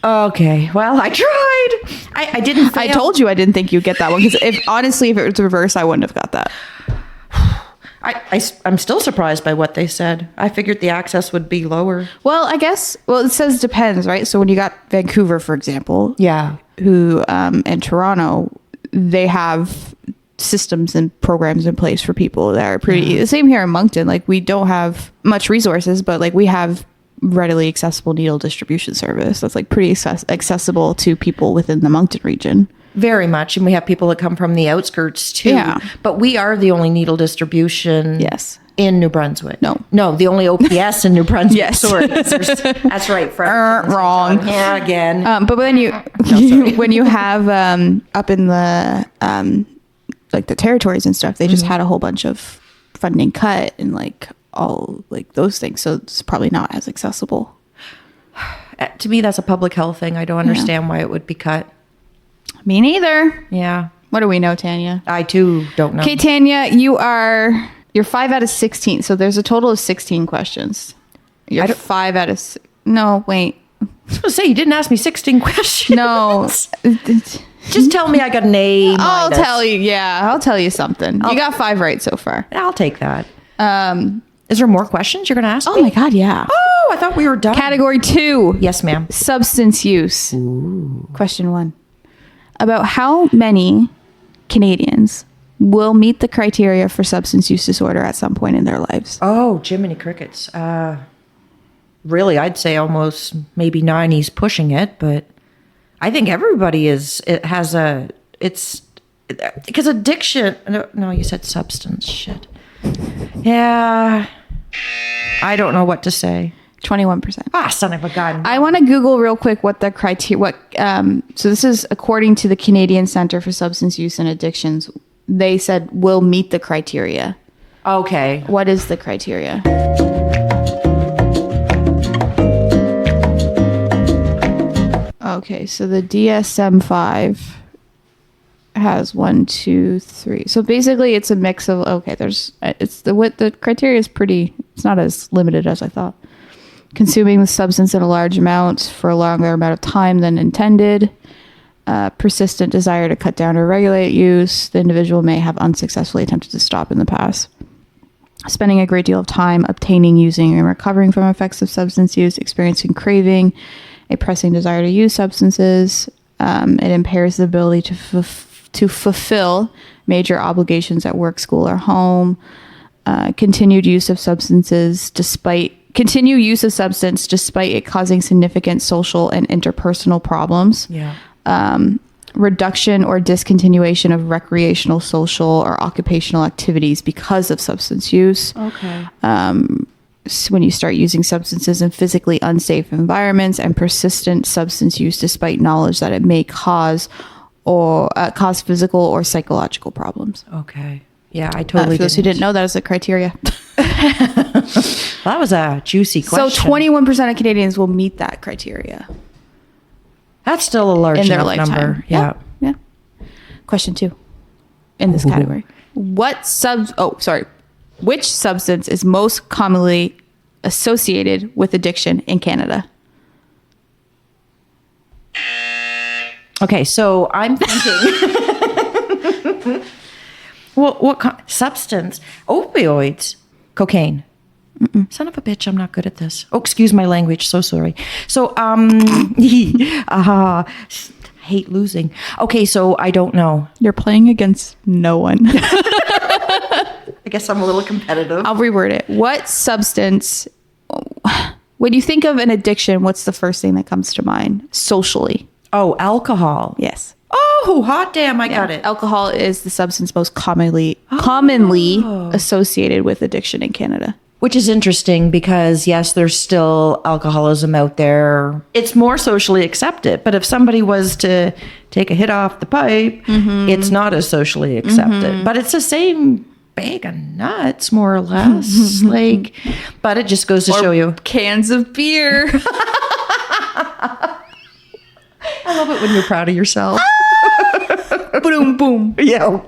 Speaker 1: Okay, well, I tried. I didn't fail.
Speaker 3: I told you I didn't think you'd get that one because if it was reverse, I wouldn't have got that.
Speaker 1: I'm still surprised by what they said. I figured the access would be lower.
Speaker 3: Well, I guess, it says depends, right? So when you got Vancouver, for example,
Speaker 1: Yeah.
Speaker 3: who and Toronto, they have systems and programs in place for people that are pretty, the same here in Moncton. Like we don't have much resources, but like we have readily accessible needle distribution service that's like pretty accessible to people within the Moncton region.
Speaker 1: Very much. And we have people that come from the outskirts too.
Speaker 3: Yeah.
Speaker 1: But we are the only needle distribution
Speaker 3: Yes.
Speaker 1: in New Brunswick.
Speaker 3: No,
Speaker 1: the only OPS in New Brunswick.
Speaker 3: Yes.
Speaker 1: Sorry. That's right.
Speaker 3: Wrong.
Speaker 1: Yeah, again.
Speaker 3: But then when you have up in the like the territories and stuff, they just had a whole bunch of funding cut and like all like those things. So it's probably not as accessible.
Speaker 1: To me, that's a public health thing. I don't understand why it would be cut.
Speaker 3: Me neither.
Speaker 1: Yeah.
Speaker 3: What do we know, Tanya?
Speaker 1: I too don't know.
Speaker 3: Okay, Tanya, you're 5 out of 16. So there's a total of 16 questions. You're 5 out of no, wait.
Speaker 1: I was going to say, you didn't ask me 16 questions.
Speaker 3: No.
Speaker 1: Just tell me I got an A
Speaker 3: I'll
Speaker 1: minus.
Speaker 3: tell you. Yeah, I'll tell you something. You got 5 right so far.
Speaker 1: I'll take that. Is there more questions you're going to ask me?
Speaker 3: Oh my God, yeah.
Speaker 1: Oh, I thought we were done.
Speaker 3: Category 2.
Speaker 1: Yes, ma'am.
Speaker 3: Substance use. Ooh. Question 1. About how many Canadians will meet the criteria for substance use disorder at some point in their lives?
Speaker 1: Oh, Jiminy Crickets. Really, I'd say almost maybe 90's pushing it, but I think everybody it's because addiction. No, you said substance. Shit. Yeah. I don't know what to say.
Speaker 3: 21%.
Speaker 1: Ah, son of a gun.
Speaker 3: I want to Google real quick what the criteria, so this is according to the Canadian Centre for Substance Use and Addictions. They said will meet the criteria.
Speaker 1: Okay.
Speaker 3: What is the criteria? Okay, so the DSM-5 has 1, 2, 3. So basically it's a mix of, the criteria is it's not as limited as I thought. Consuming the substance in a large amount for a longer amount of time than intended, persistent desire to cut down or regulate use, the individual may have unsuccessfully attempted to stop in the past. Spending a great deal of time obtaining, using, and recovering from effects of substance use, experiencing craving, a pressing desire to use substances. It impairs the ability to fulfill major obligations at work, school, or home. Continued use of substance despite it causing significant social and interpersonal problems.
Speaker 1: Yeah.
Speaker 3: Reduction or discontinuation of recreational, social, or occupational activities because of substance use.
Speaker 1: Okay.
Speaker 3: So when you start using substances in physically unsafe environments, and persistent substance use despite knowledge that it may cause physical or psychological problems.
Speaker 1: Okay. Yeah, I totally
Speaker 3: For those who didn't know, that is a criteria.
Speaker 1: That was a juicy question.
Speaker 3: So 21% of Canadians will meet that criteria
Speaker 1: That's still a large
Speaker 3: in their
Speaker 1: enough
Speaker 3: lifetime.
Speaker 1: number. Yeah.
Speaker 3: Question 2 in this category. Which substance is most commonly associated with addiction in Canada?
Speaker 1: Okay, so I'm thinking. What substance? Opioids, cocaine. Mm-mm. Son of a bitch, I'm not good at this. Oh, excuse my language. So sorry. So, hate losing. Okay, so I don't know.
Speaker 3: You're playing against no one.
Speaker 1: I guess I'm a little competitive.
Speaker 3: I'll reword it. What substance, when you think of an addiction, what's the first thing that comes to mind socially?
Speaker 1: Oh, alcohol.
Speaker 3: Yes.
Speaker 1: Oh, hot damn, I got it.
Speaker 3: Alcohol is the substance most commonly associated with addiction in Canada.
Speaker 1: Which is interesting because, yes, there's still alcoholism out there. It's more socially accepted. But if somebody was to take a hit off the pipe, it's not as socially accepted. But it's the same bag of nuts, more or less. But it just goes to show you.
Speaker 3: Cans of beer.
Speaker 1: I love it when you're proud of yourself.
Speaker 3: Boom, boom.
Speaker 1: Yeah.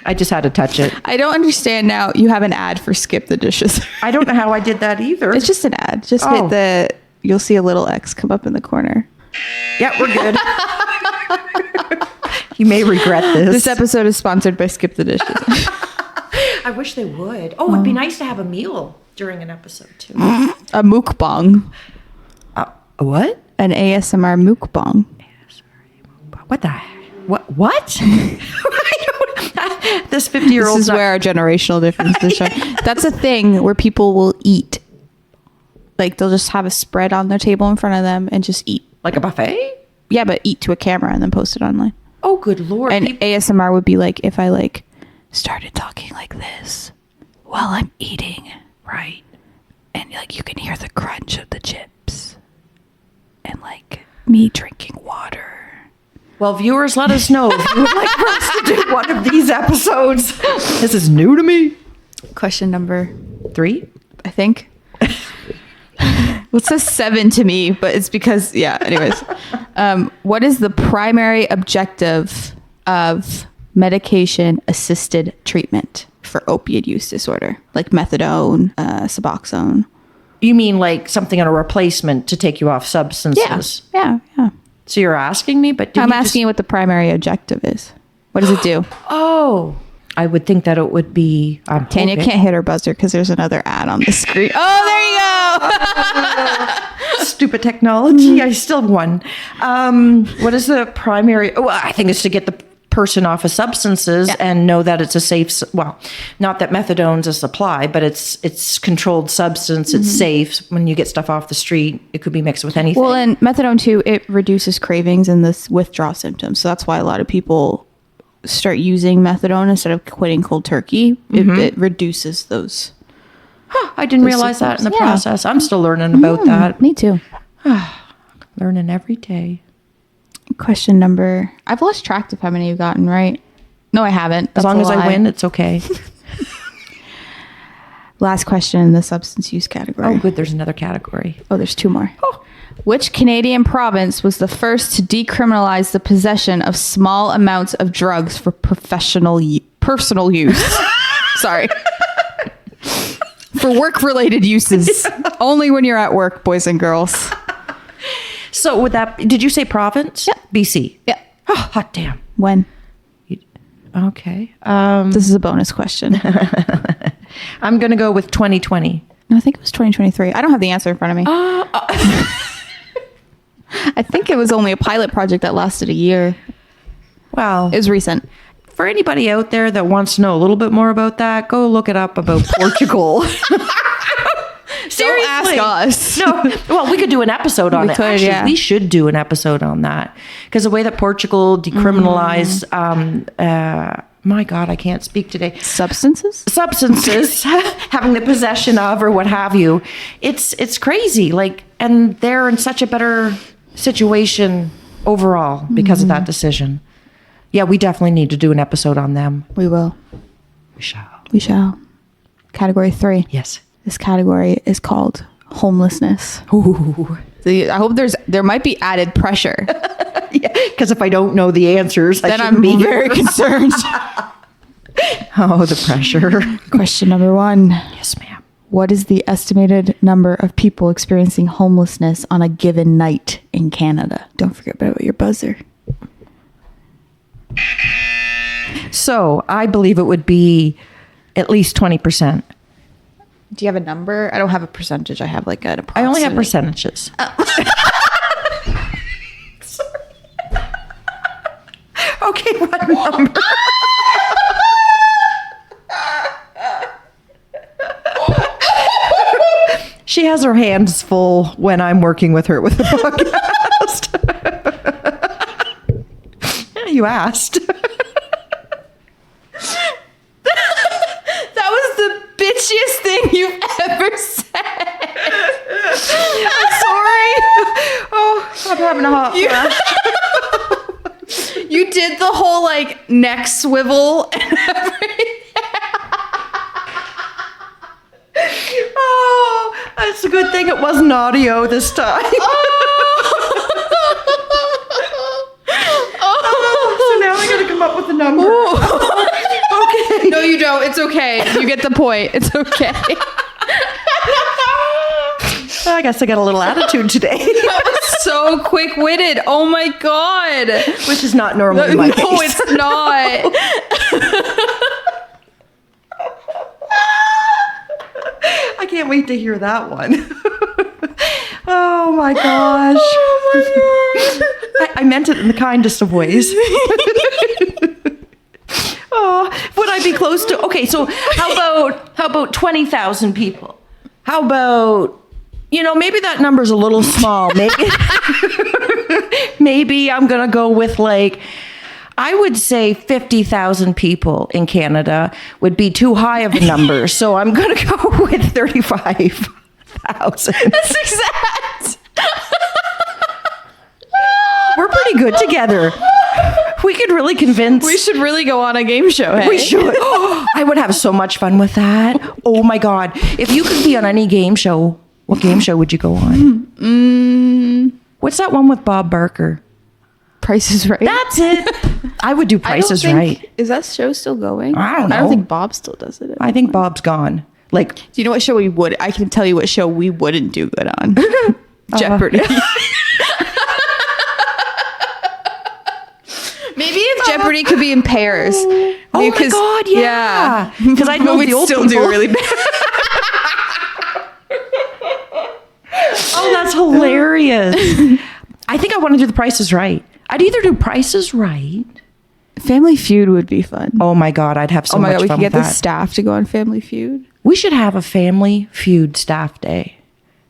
Speaker 1: I just had to touch it.
Speaker 3: I don't understand now. You have an ad for Skip the Dishes.
Speaker 1: I don't know how I did that either.
Speaker 3: It's just an ad. Just hit you'll see a little X come up in the corner.
Speaker 1: Yeah, we're good. You may regret this.
Speaker 3: This episode is sponsored by Skip the Dishes.
Speaker 1: I wish they would. Oh, it'd be nice to have a meal during an episode too.
Speaker 3: A mukbang.
Speaker 1: What?
Speaker 3: An ASMR mukbang.
Speaker 1: What the? What? This 50-year-old.
Speaker 3: This is where our generational difference is shown. That's a thing where people will eat. Like they'll just have a spread on their table in front of them and just eat.
Speaker 1: Like a buffet?
Speaker 3: Yeah, but eat to a camera and then post it online.
Speaker 1: Oh, good Lord.
Speaker 3: And ASMR would be like if I started talking like this while I'm eating. Right. And you can hear the crunch of the chips. And me drinking water.
Speaker 1: Well, viewers, let us know if you would like for us to do one of these episodes. This is new to me.
Speaker 3: Question number
Speaker 1: 3,
Speaker 3: I think. Well, it says 7 to me, but it's because, anyways. What is the primary objective of medication-assisted treatment for opioid use disorder? Like methadone, Suboxone.
Speaker 1: you mean like something on a replacement to take you off substances?
Speaker 3: Yeah.
Speaker 1: So you're asking me, but
Speaker 3: I'm asking you what the primary objective is. What does it do?
Speaker 1: Oh, I would think that it would be.
Speaker 3: Tanya can't hit her buzzer because there's another ad on the screen. Oh, there you go.
Speaker 1: Stupid technology. I still have one. What is the primary? Well, I think it's to get the person off of substances and know that it's a safe. Well, not that methadone's a supply, but it's controlled substance. It's safe. When you get stuff off the street, it could be mixed with anything.
Speaker 3: Well, and methadone too, it reduces cravings and this withdrawal symptoms. So that's why a lot of people start using methadone instead of quitting cold turkey. It reduces those.
Speaker 1: I didn't realize that in the process. I'm still learning about that.
Speaker 3: Me too.
Speaker 1: Learning every day.
Speaker 3: Question number. I've lost track of how many you've gotten right. No, I haven't.
Speaker 1: As long as I win, it's okay.
Speaker 3: Last question in the substance use category.
Speaker 1: Oh, good. There's another category.
Speaker 3: Oh, there's two more.
Speaker 1: Oh.
Speaker 3: Which Canadian province was the first to decriminalize the possession of small amounts of drugs for personal use? Sorry. For work-related uses. Only when you're at work, boys and girls.
Speaker 1: So would that, did you say province?
Speaker 3: Yeah.
Speaker 1: BC.
Speaker 3: Yeah.
Speaker 1: Oh, hot damn.
Speaker 3: When?
Speaker 1: Okay.
Speaker 3: This is a bonus question.
Speaker 1: I'm going to go with 2020.
Speaker 3: No, I think it was 2023. I don't have the answer in front of me. I think it was only a pilot project that lasted a year.
Speaker 1: Well,
Speaker 3: It was recent.
Speaker 1: for anybody out there that wants to know a little bit more about that, go look it up about Portugal. Seriously.
Speaker 3: Don't ask us.
Speaker 1: No, well, we could do an episode on it.
Speaker 3: could,
Speaker 1: Actually,
Speaker 3: yeah.
Speaker 1: we should do an episode on that because the way that Portugal decriminalized, my God, I can't speak today.
Speaker 3: Substances?
Speaker 1: Substances, having the possession of or what have you, it's crazy. Like, and they're in such a better situation overall because of that decision. Yeah, we definitely need to do an episode on them.
Speaker 3: We will.
Speaker 1: We shall.
Speaker 3: We shall. Category 3.
Speaker 1: Yes.
Speaker 3: This category is called homelessness.
Speaker 1: Ooh.
Speaker 3: I hope there might be added pressure.
Speaker 1: Yeah, because if I don't know the answers,
Speaker 3: Then
Speaker 1: I
Speaker 3: I'm
Speaker 1: shouldn't be
Speaker 3: very
Speaker 1: here.
Speaker 3: concerned.
Speaker 1: Oh, the pressure.
Speaker 3: Question number 1.
Speaker 1: Yes, ma'am.
Speaker 3: What is the estimated number of people experiencing homelessness on a given night in Canada? Don't forget about your buzzer.
Speaker 1: So I believe it would be at least 20%.
Speaker 3: Do you have a number? I don't have a percentage. I have like an approximate.
Speaker 1: I only have percentages. Sorry. Okay, what number? She has her hands full when I'm working with her with the podcast. Yeah, you asked.
Speaker 3: That was the bitchiest thing you've ever said.
Speaker 1: I'm sorry. Oh, I'm having a hot flash.
Speaker 3: You did the whole like neck swivel and everything.
Speaker 1: Oh, that's a good thing it wasn't audio this time. So now I gotta come up with a number. Okay.
Speaker 3: No, you don't. It's okay. You get the point. It's okay.
Speaker 1: I guess I got a little attitude today,
Speaker 3: That was so quick-witted. Oh my god.
Speaker 1: which is not normal in my
Speaker 3: No,
Speaker 1: case.
Speaker 3: it's not.
Speaker 1: I can't wait to hear that one. Oh my gosh. I meant it in the kindest of ways. Oh, would I be close to? Okay, so how about 20,000 people? How about, maybe that number's a little small. Maybe I'm going to go with I would say 50,000 people in Canada would be too high of a number. So I'm going to go with 35,000.
Speaker 3: That's exact.
Speaker 1: We're pretty good together. We could really convince.
Speaker 3: We should really go on a game show. Hey?
Speaker 1: We should. I would have so much fun with that. Oh my God. If you could be on any game show, what game show would you go on? What's that one with Bob Barker?
Speaker 3: Price is Right.
Speaker 1: That's it. I would do Price is Right.
Speaker 3: Is that show still going?
Speaker 1: I don't
Speaker 3: I don't
Speaker 1: know.
Speaker 3: think Bob still does it.
Speaker 1: I think Bob's gone. Like,
Speaker 3: Do you know what show we would? I can tell you what show we wouldn't do good on. Jeopardy. Maybe if Jeopardy could be in pairs.
Speaker 1: oh my God, yeah. Because I know
Speaker 3: we'd
Speaker 1: the old
Speaker 3: still
Speaker 1: people.
Speaker 3: do really bad.
Speaker 1: Oh, that's hilarious. I think I want to do The Price is Right. I'd either do Price is Right.
Speaker 3: Family Feud would be fun.
Speaker 1: Oh my God, I'd have so
Speaker 3: Oh my
Speaker 1: much
Speaker 3: God, we
Speaker 1: fun
Speaker 3: could get
Speaker 1: with
Speaker 3: the
Speaker 1: that.
Speaker 3: staff to go on Family Feud.
Speaker 1: We should have a Family Feud staff day.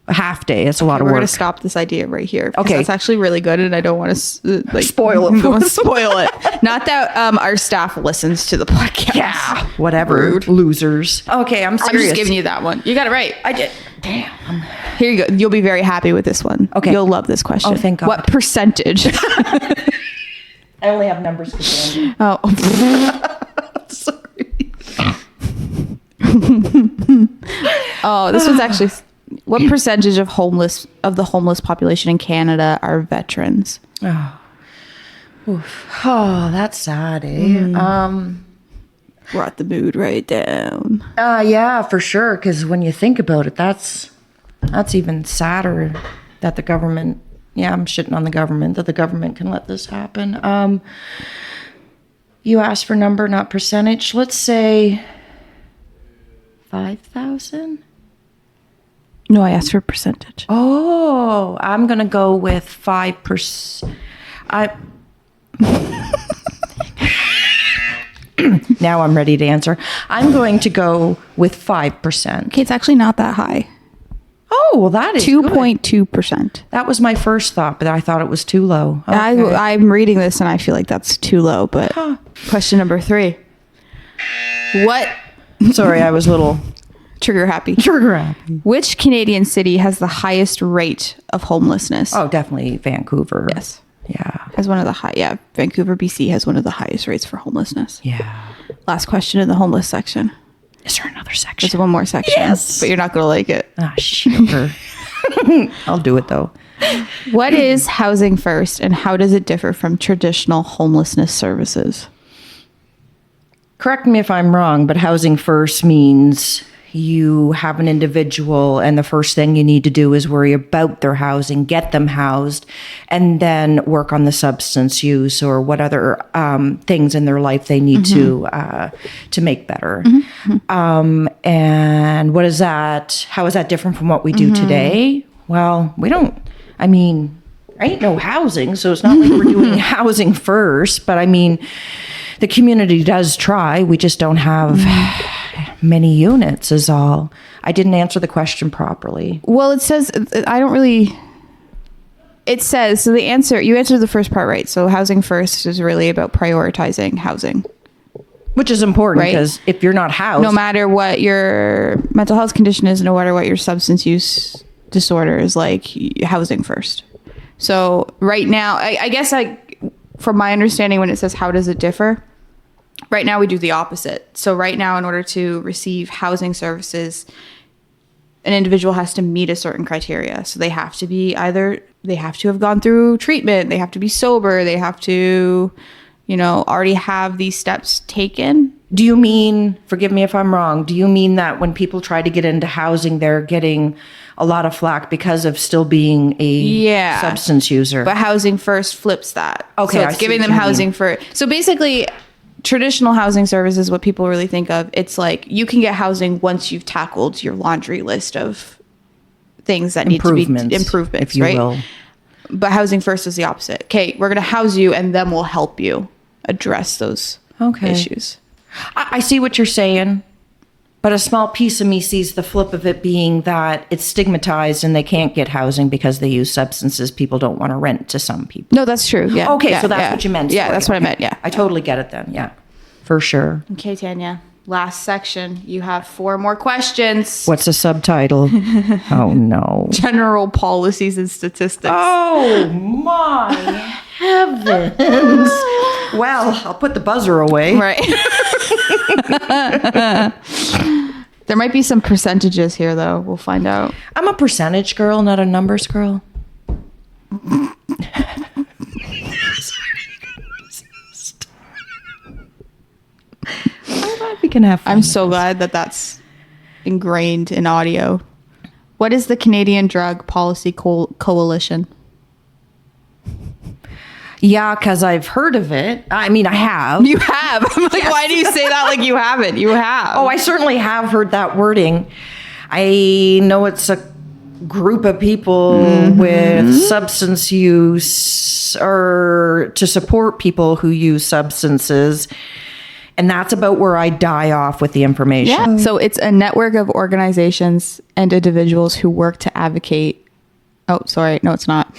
Speaker 1: A half day. It's a lot of
Speaker 3: We're
Speaker 1: work.
Speaker 3: going to stop this idea right here. Because
Speaker 1: Okay.
Speaker 3: It's actually really good and I don't want to
Speaker 1: Spoil it.
Speaker 3: Don't want to spoil it. Not that our staff listens to the podcast.
Speaker 1: Yeah, whatever.
Speaker 3: Rude.
Speaker 1: Losers. Okay, I'm serious.
Speaker 3: I'm just giving you that one. You got it right.
Speaker 1: I did. Damn.
Speaker 3: Here you go. You'll be very happy with this one.
Speaker 1: Okay.
Speaker 3: You'll love this question.
Speaker 1: Oh, thank God.
Speaker 3: What percentage?
Speaker 1: I only have numbers for Sandy.
Speaker 3: Oh.
Speaker 1: Sorry.
Speaker 3: Oh, this one's actually. What percentage of the homeless population in Canada are veterans?
Speaker 1: Oh, that's sad, eh?
Speaker 3: Brought the mood right down.
Speaker 1: Yeah, for sure. Because when you think about it, that's even sadder that the government. Yeah, I'm shitting on the government that the government can let this happen. You asked for number, not percentage. Let's say 5,000.
Speaker 3: No, I asked for percentage.
Speaker 1: Oh, I'm gonna go with 5%. Now I'm ready to answer. I'm going to go with 5%.
Speaker 3: Okay, it's actually not that high.
Speaker 1: Oh, well, that is good.
Speaker 3: 2.2%.
Speaker 1: That was my first thought, but I thought it was too low. Okay.
Speaker 3: I'm reading this and I feel like that's too low. But question number 3. What?
Speaker 1: Sorry, I was a little
Speaker 3: Trigger happy.
Speaker 1: trigger happy.
Speaker 3: Which Canadian city has the highest rate of homelessness?
Speaker 1: Oh, definitely Vancouver.
Speaker 3: Yes.
Speaker 1: Yeah.
Speaker 3: Has one of the Vancouver, BC has one of the highest rates for homelessness.
Speaker 1: Yeah.
Speaker 3: Last question in the homeless section.
Speaker 1: Is there another section?
Speaker 3: There's one more section.
Speaker 1: Yes.
Speaker 3: But you're not going to like it.
Speaker 1: Ah, sugar. I'll do it though.
Speaker 3: What is Housing First and how does it differ from traditional homelessness services?
Speaker 1: Correct me if I'm wrong, but housing first means you have an individual and the first thing you need to do is worry about their housing, get them housed, and then work on the substance use or what other things in their life they need to make better. And what is that? How is that different from what we do today? Well, we don't, I mean, ain't no housing, so it's not like we're doing housing first, but I mean, the community does try. We just don't have many units is all. I didn't answer the question properly.
Speaker 3: Well, it says, it says, so you answered the first part right. So Housing First is really about prioritizing housing.
Speaker 1: Which is important
Speaker 3: Right.
Speaker 1: because if you're not housed.
Speaker 3: No matter what your mental health condition is, no matter what your substance use disorder is, like housing first. So right now, I guess from my understanding, when it says how does it differ, right now we do the opposite. So right now, in order to receive housing services, an individual has to meet a certain criteria. So they have to be they have to have gone through treatment, they have to be sober, they have to, already have these steps taken.
Speaker 1: Do you mean, forgive me if I'm wrong, do you mean that when people try to get into housing, they're getting a lot of flack because of still being a substance user?
Speaker 3: But Housing First flips that.
Speaker 1: Okay,
Speaker 3: So
Speaker 1: I
Speaker 3: it's
Speaker 1: see
Speaker 3: giving
Speaker 1: what
Speaker 3: them
Speaker 1: you
Speaker 3: housing
Speaker 1: mean.
Speaker 3: for. So basically, traditional housing services, what people really think of, it's like you can get housing once you've tackled your laundry list of things that need to be improvements,
Speaker 1: if you
Speaker 3: right?
Speaker 1: will.
Speaker 3: But Housing First is the opposite. Okay, we're going to house you and then we'll help you address those issues.
Speaker 1: I see what you're saying, but a small piece of me sees the flip of it being that it's stigmatized and they can't get housing because they use substances. People don't want to rent to some people.
Speaker 3: No, that's true. Yeah.
Speaker 1: Okay,
Speaker 3: yeah,
Speaker 1: so that's
Speaker 3: yeah.
Speaker 1: what you meant.
Speaker 3: Yeah,
Speaker 1: Sorry.
Speaker 3: that's what I
Speaker 1: Okay.
Speaker 3: meant. Yeah.
Speaker 1: I totally get it then. Yeah, for sure.
Speaker 3: Okay, Tanya. Last section. You have 4 more questions.
Speaker 1: What's the subtitle? Oh, no.
Speaker 3: General policies and statistics.
Speaker 1: Oh, my heavens. Well, I'll put the buzzer away.
Speaker 3: Right. There might be some percentages here, though. We'll find out.
Speaker 1: I'm a percentage girl, not a numbers girl. I'm glad we can have fun.
Speaker 3: I'm so glad that that's ingrained in audio. What is the Canadian Drug Policy Coalition?
Speaker 1: Yeah, because I've heard of it. I mean, I have.
Speaker 3: You have. I'm like, why do you say that like you haven't? You have.
Speaker 1: Oh, I certainly have heard that wording. I know it's a group of people with substance use or to support people who use substances. And that's about where I die off with the information.
Speaker 3: Yeah. So it's a network of organizations and individuals who work to advocate. Oh, sorry. No, it's not.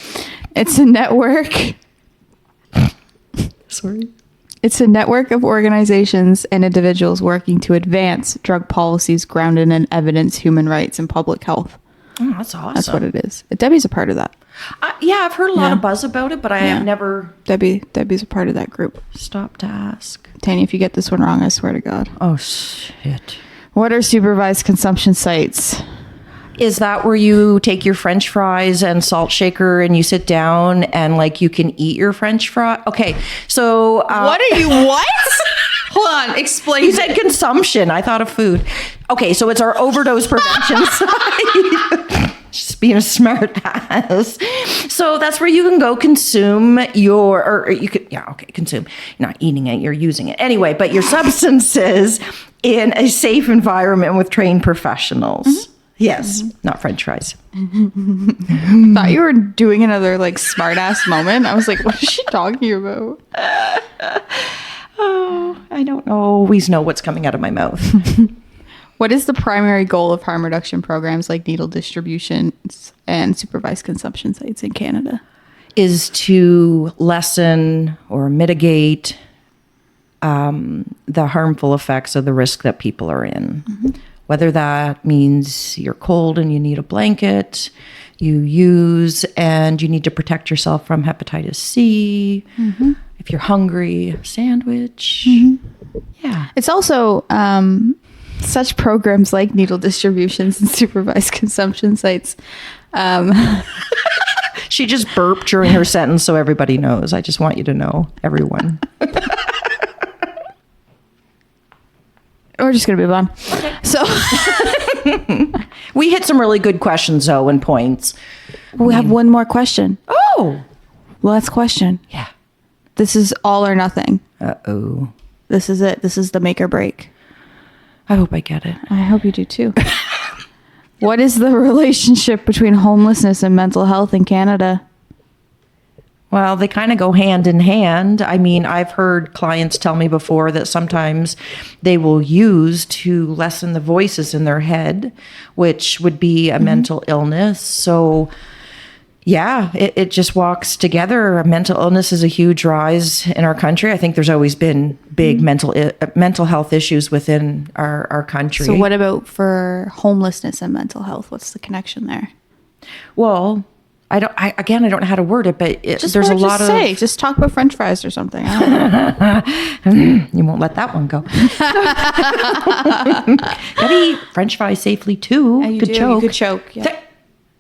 Speaker 3: It's a network.
Speaker 1: Sorry.
Speaker 3: It's a network of organizations and individuals working to advance drug policies grounded in evidence, human rights, and public health.
Speaker 1: Oh, that's awesome.
Speaker 3: That's what it is. Debbie's a part of that.
Speaker 1: Yeah, I've heard a lot
Speaker 3: Yeah.
Speaker 1: of buzz about it, but I have never
Speaker 3: Debbie's a part of that group.
Speaker 1: stopped to ask.
Speaker 3: Tanya, if you get this one wrong, I swear to God.
Speaker 1: Oh, shit.
Speaker 3: What are supervised consumption sites?
Speaker 1: Is that where you take your French fries and salt shaker and you sit down and like you can eat your French fry? Okay, so
Speaker 3: What are you? What? Hold on. Explain.
Speaker 1: you said consumption. I thought of food. Okay, so it's our overdose prevention site. Just being a smart ass. So that's where you can go consume or you could, consume. You're not eating it, you're using it. Anyway, but your substances in a safe environment with trained professionals. Yes, not French fries.
Speaker 3: Thought you were doing another like smart ass moment. I was like, what is she talking about?
Speaker 1: Oh, I don't always know what's coming out of my mouth.
Speaker 3: What is the primary goal of harm reduction programs like needle distributions and supervised consumption sites in Canada?
Speaker 1: Is to lessen or mitigate the harmful effects of the risk that people are in. Whether that means you're cold and you need a blanket, you use and you need to protect yourself from hepatitis C. If you're hungry, a sandwich. Yeah.
Speaker 3: It's also such programs like needle distributions and supervised consumption sites.
Speaker 1: She just burped during her sentence so everybody knows. I just want you to know, everyone.
Speaker 3: We're just going to move on.
Speaker 1: Okay.
Speaker 3: So
Speaker 1: We hit some really good questions, though, and points.
Speaker 3: we have one more question.
Speaker 1: Oh.
Speaker 3: Last question.
Speaker 1: Yeah.
Speaker 3: This is all or nothing.
Speaker 1: Uh-oh.
Speaker 3: This is it. This is the make or break.
Speaker 1: I hope I get it.
Speaker 3: I hope you do too. What is the relationship between homelessness and mental health in Canada?
Speaker 1: Well, they kind of go hand in hand. I mean, I've heard clients tell me before that sometimes they will use to lessen the voices in their head, which would be a mental illness. So, yeah, it just walks together. Mental illness is a huge rise in our country. I think there's always been big mental health issues within our country.
Speaker 3: So what about for homelessness and mental health? What's the connection there?
Speaker 1: Well, I don't know how to word it, but there's a lot of...
Speaker 3: Just talk about French fries or something. I don't know.
Speaker 1: You won't let that one go. Gotta eat French fries safely too.
Speaker 3: You could choke. Yeah.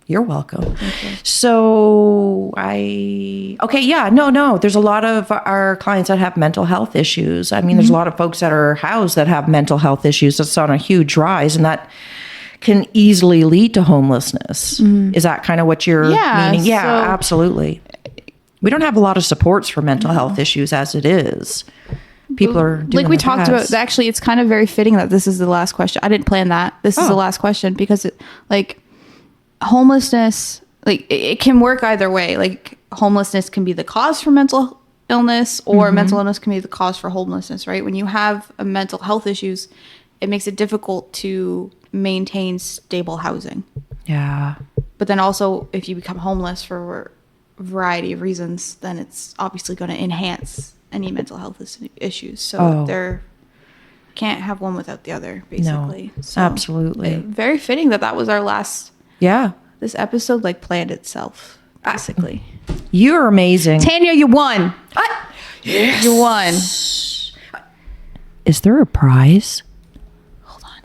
Speaker 1: You're welcome. So there's a lot of our clients that have mental health issues. I mean, there's a lot of folks that are housed that have mental health issues. That's on a huge rise, and that can easily lead to homelessness. Is that kind of what you're meaning? Yeah,
Speaker 3: so
Speaker 1: absolutely. We don't have a lot of supports for mental health issues as it is. People are doing
Speaker 3: like we
Speaker 1: their
Speaker 3: talked
Speaker 1: best.
Speaker 3: about. Actually, it's kind of very fitting that this is the last question. I didn't plan that. This is the last question because homelessness, it can work either way. Like homelessness can be the cause for mental illness, or mental illness can be the cause for homelessness, right? When you have a mental health issues, it makes it difficult to maintain stable housing.
Speaker 1: Yeah.
Speaker 3: But then also, if you become homeless for a variety of reasons, then it's obviously going to enhance any mental health issues. So there can't have one without the other, basically.
Speaker 1: No,
Speaker 3: so
Speaker 1: absolutely.
Speaker 3: Very fitting that was our last.
Speaker 1: Yeah.
Speaker 3: This episode planned itself, basically.
Speaker 1: You're amazing.
Speaker 3: Tanya, you won.
Speaker 1: Yes.
Speaker 3: You won.
Speaker 1: Is there a prize?
Speaker 3: Hold on.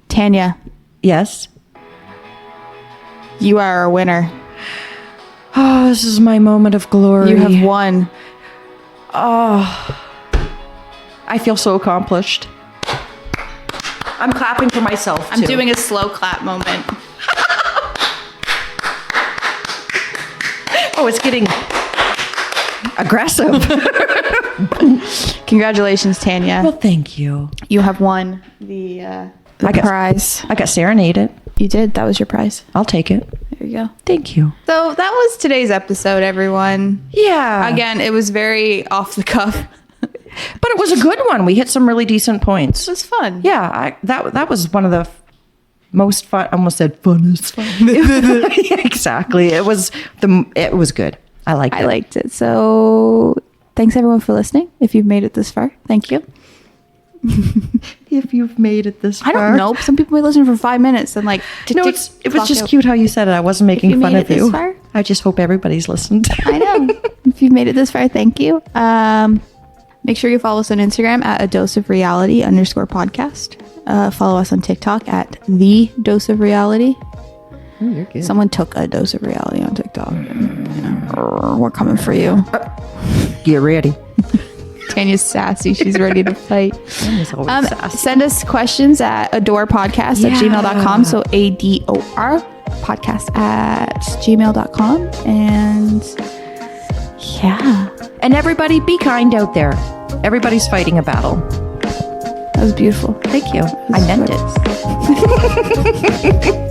Speaker 3: Tanya,
Speaker 1: Yes.
Speaker 3: you are a winner.
Speaker 1: Oh, this is my moment of glory.
Speaker 3: You have won.
Speaker 1: I feel so accomplished. I'm clapping for myself, too.
Speaker 3: I'm doing a slow clap moment.
Speaker 1: Oh, it's getting aggressive.
Speaker 3: Congratulations, Tanya.
Speaker 1: Well, thank you.
Speaker 3: You have won the prize.
Speaker 1: I got serenaded.
Speaker 3: You did. That was your prize.
Speaker 1: I'll take it.
Speaker 3: There you go.
Speaker 1: Thank you.
Speaker 3: So that was today's episode, everyone.
Speaker 1: Yeah.
Speaker 3: Again, it was very off the cuff.
Speaker 1: But it was a good one. We hit some really decent points.
Speaker 3: It was fun.
Speaker 1: Yeah, that was one of the most fun. I almost said funnest. Exactly. It was good. I liked it.
Speaker 3: I liked it. So thanks everyone for listening. If you've made it this far, thank you.
Speaker 1: If you've made it this far.
Speaker 3: I don't know. Some people may listen for 5 minutes and like.
Speaker 1: No, it was just cute how you said it. I wasn't making fun of you.
Speaker 3: Far,
Speaker 1: I just hope everybody's listened.
Speaker 3: I know. If you've made it this far, thank you. Make sure you follow us on Instagram at @adoseofreality_podcast. Follow us on TikTok at @thedoseofreality.
Speaker 1: Oh, you're good.
Speaker 3: Someone took a dose of reality on TikTok. We're coming for you.
Speaker 1: Get ready.
Speaker 3: Tanya's sassy. She's ready to fight.
Speaker 1: Tanya's always sassy.
Speaker 3: Send us questions at adorpodcast@gmail.com. So ADOR podcast@gmail.com. And yeah.
Speaker 1: And everybody be kind out there. Everybody's fighting a battle.
Speaker 3: That was beautiful.
Speaker 1: Thank you. I meant it.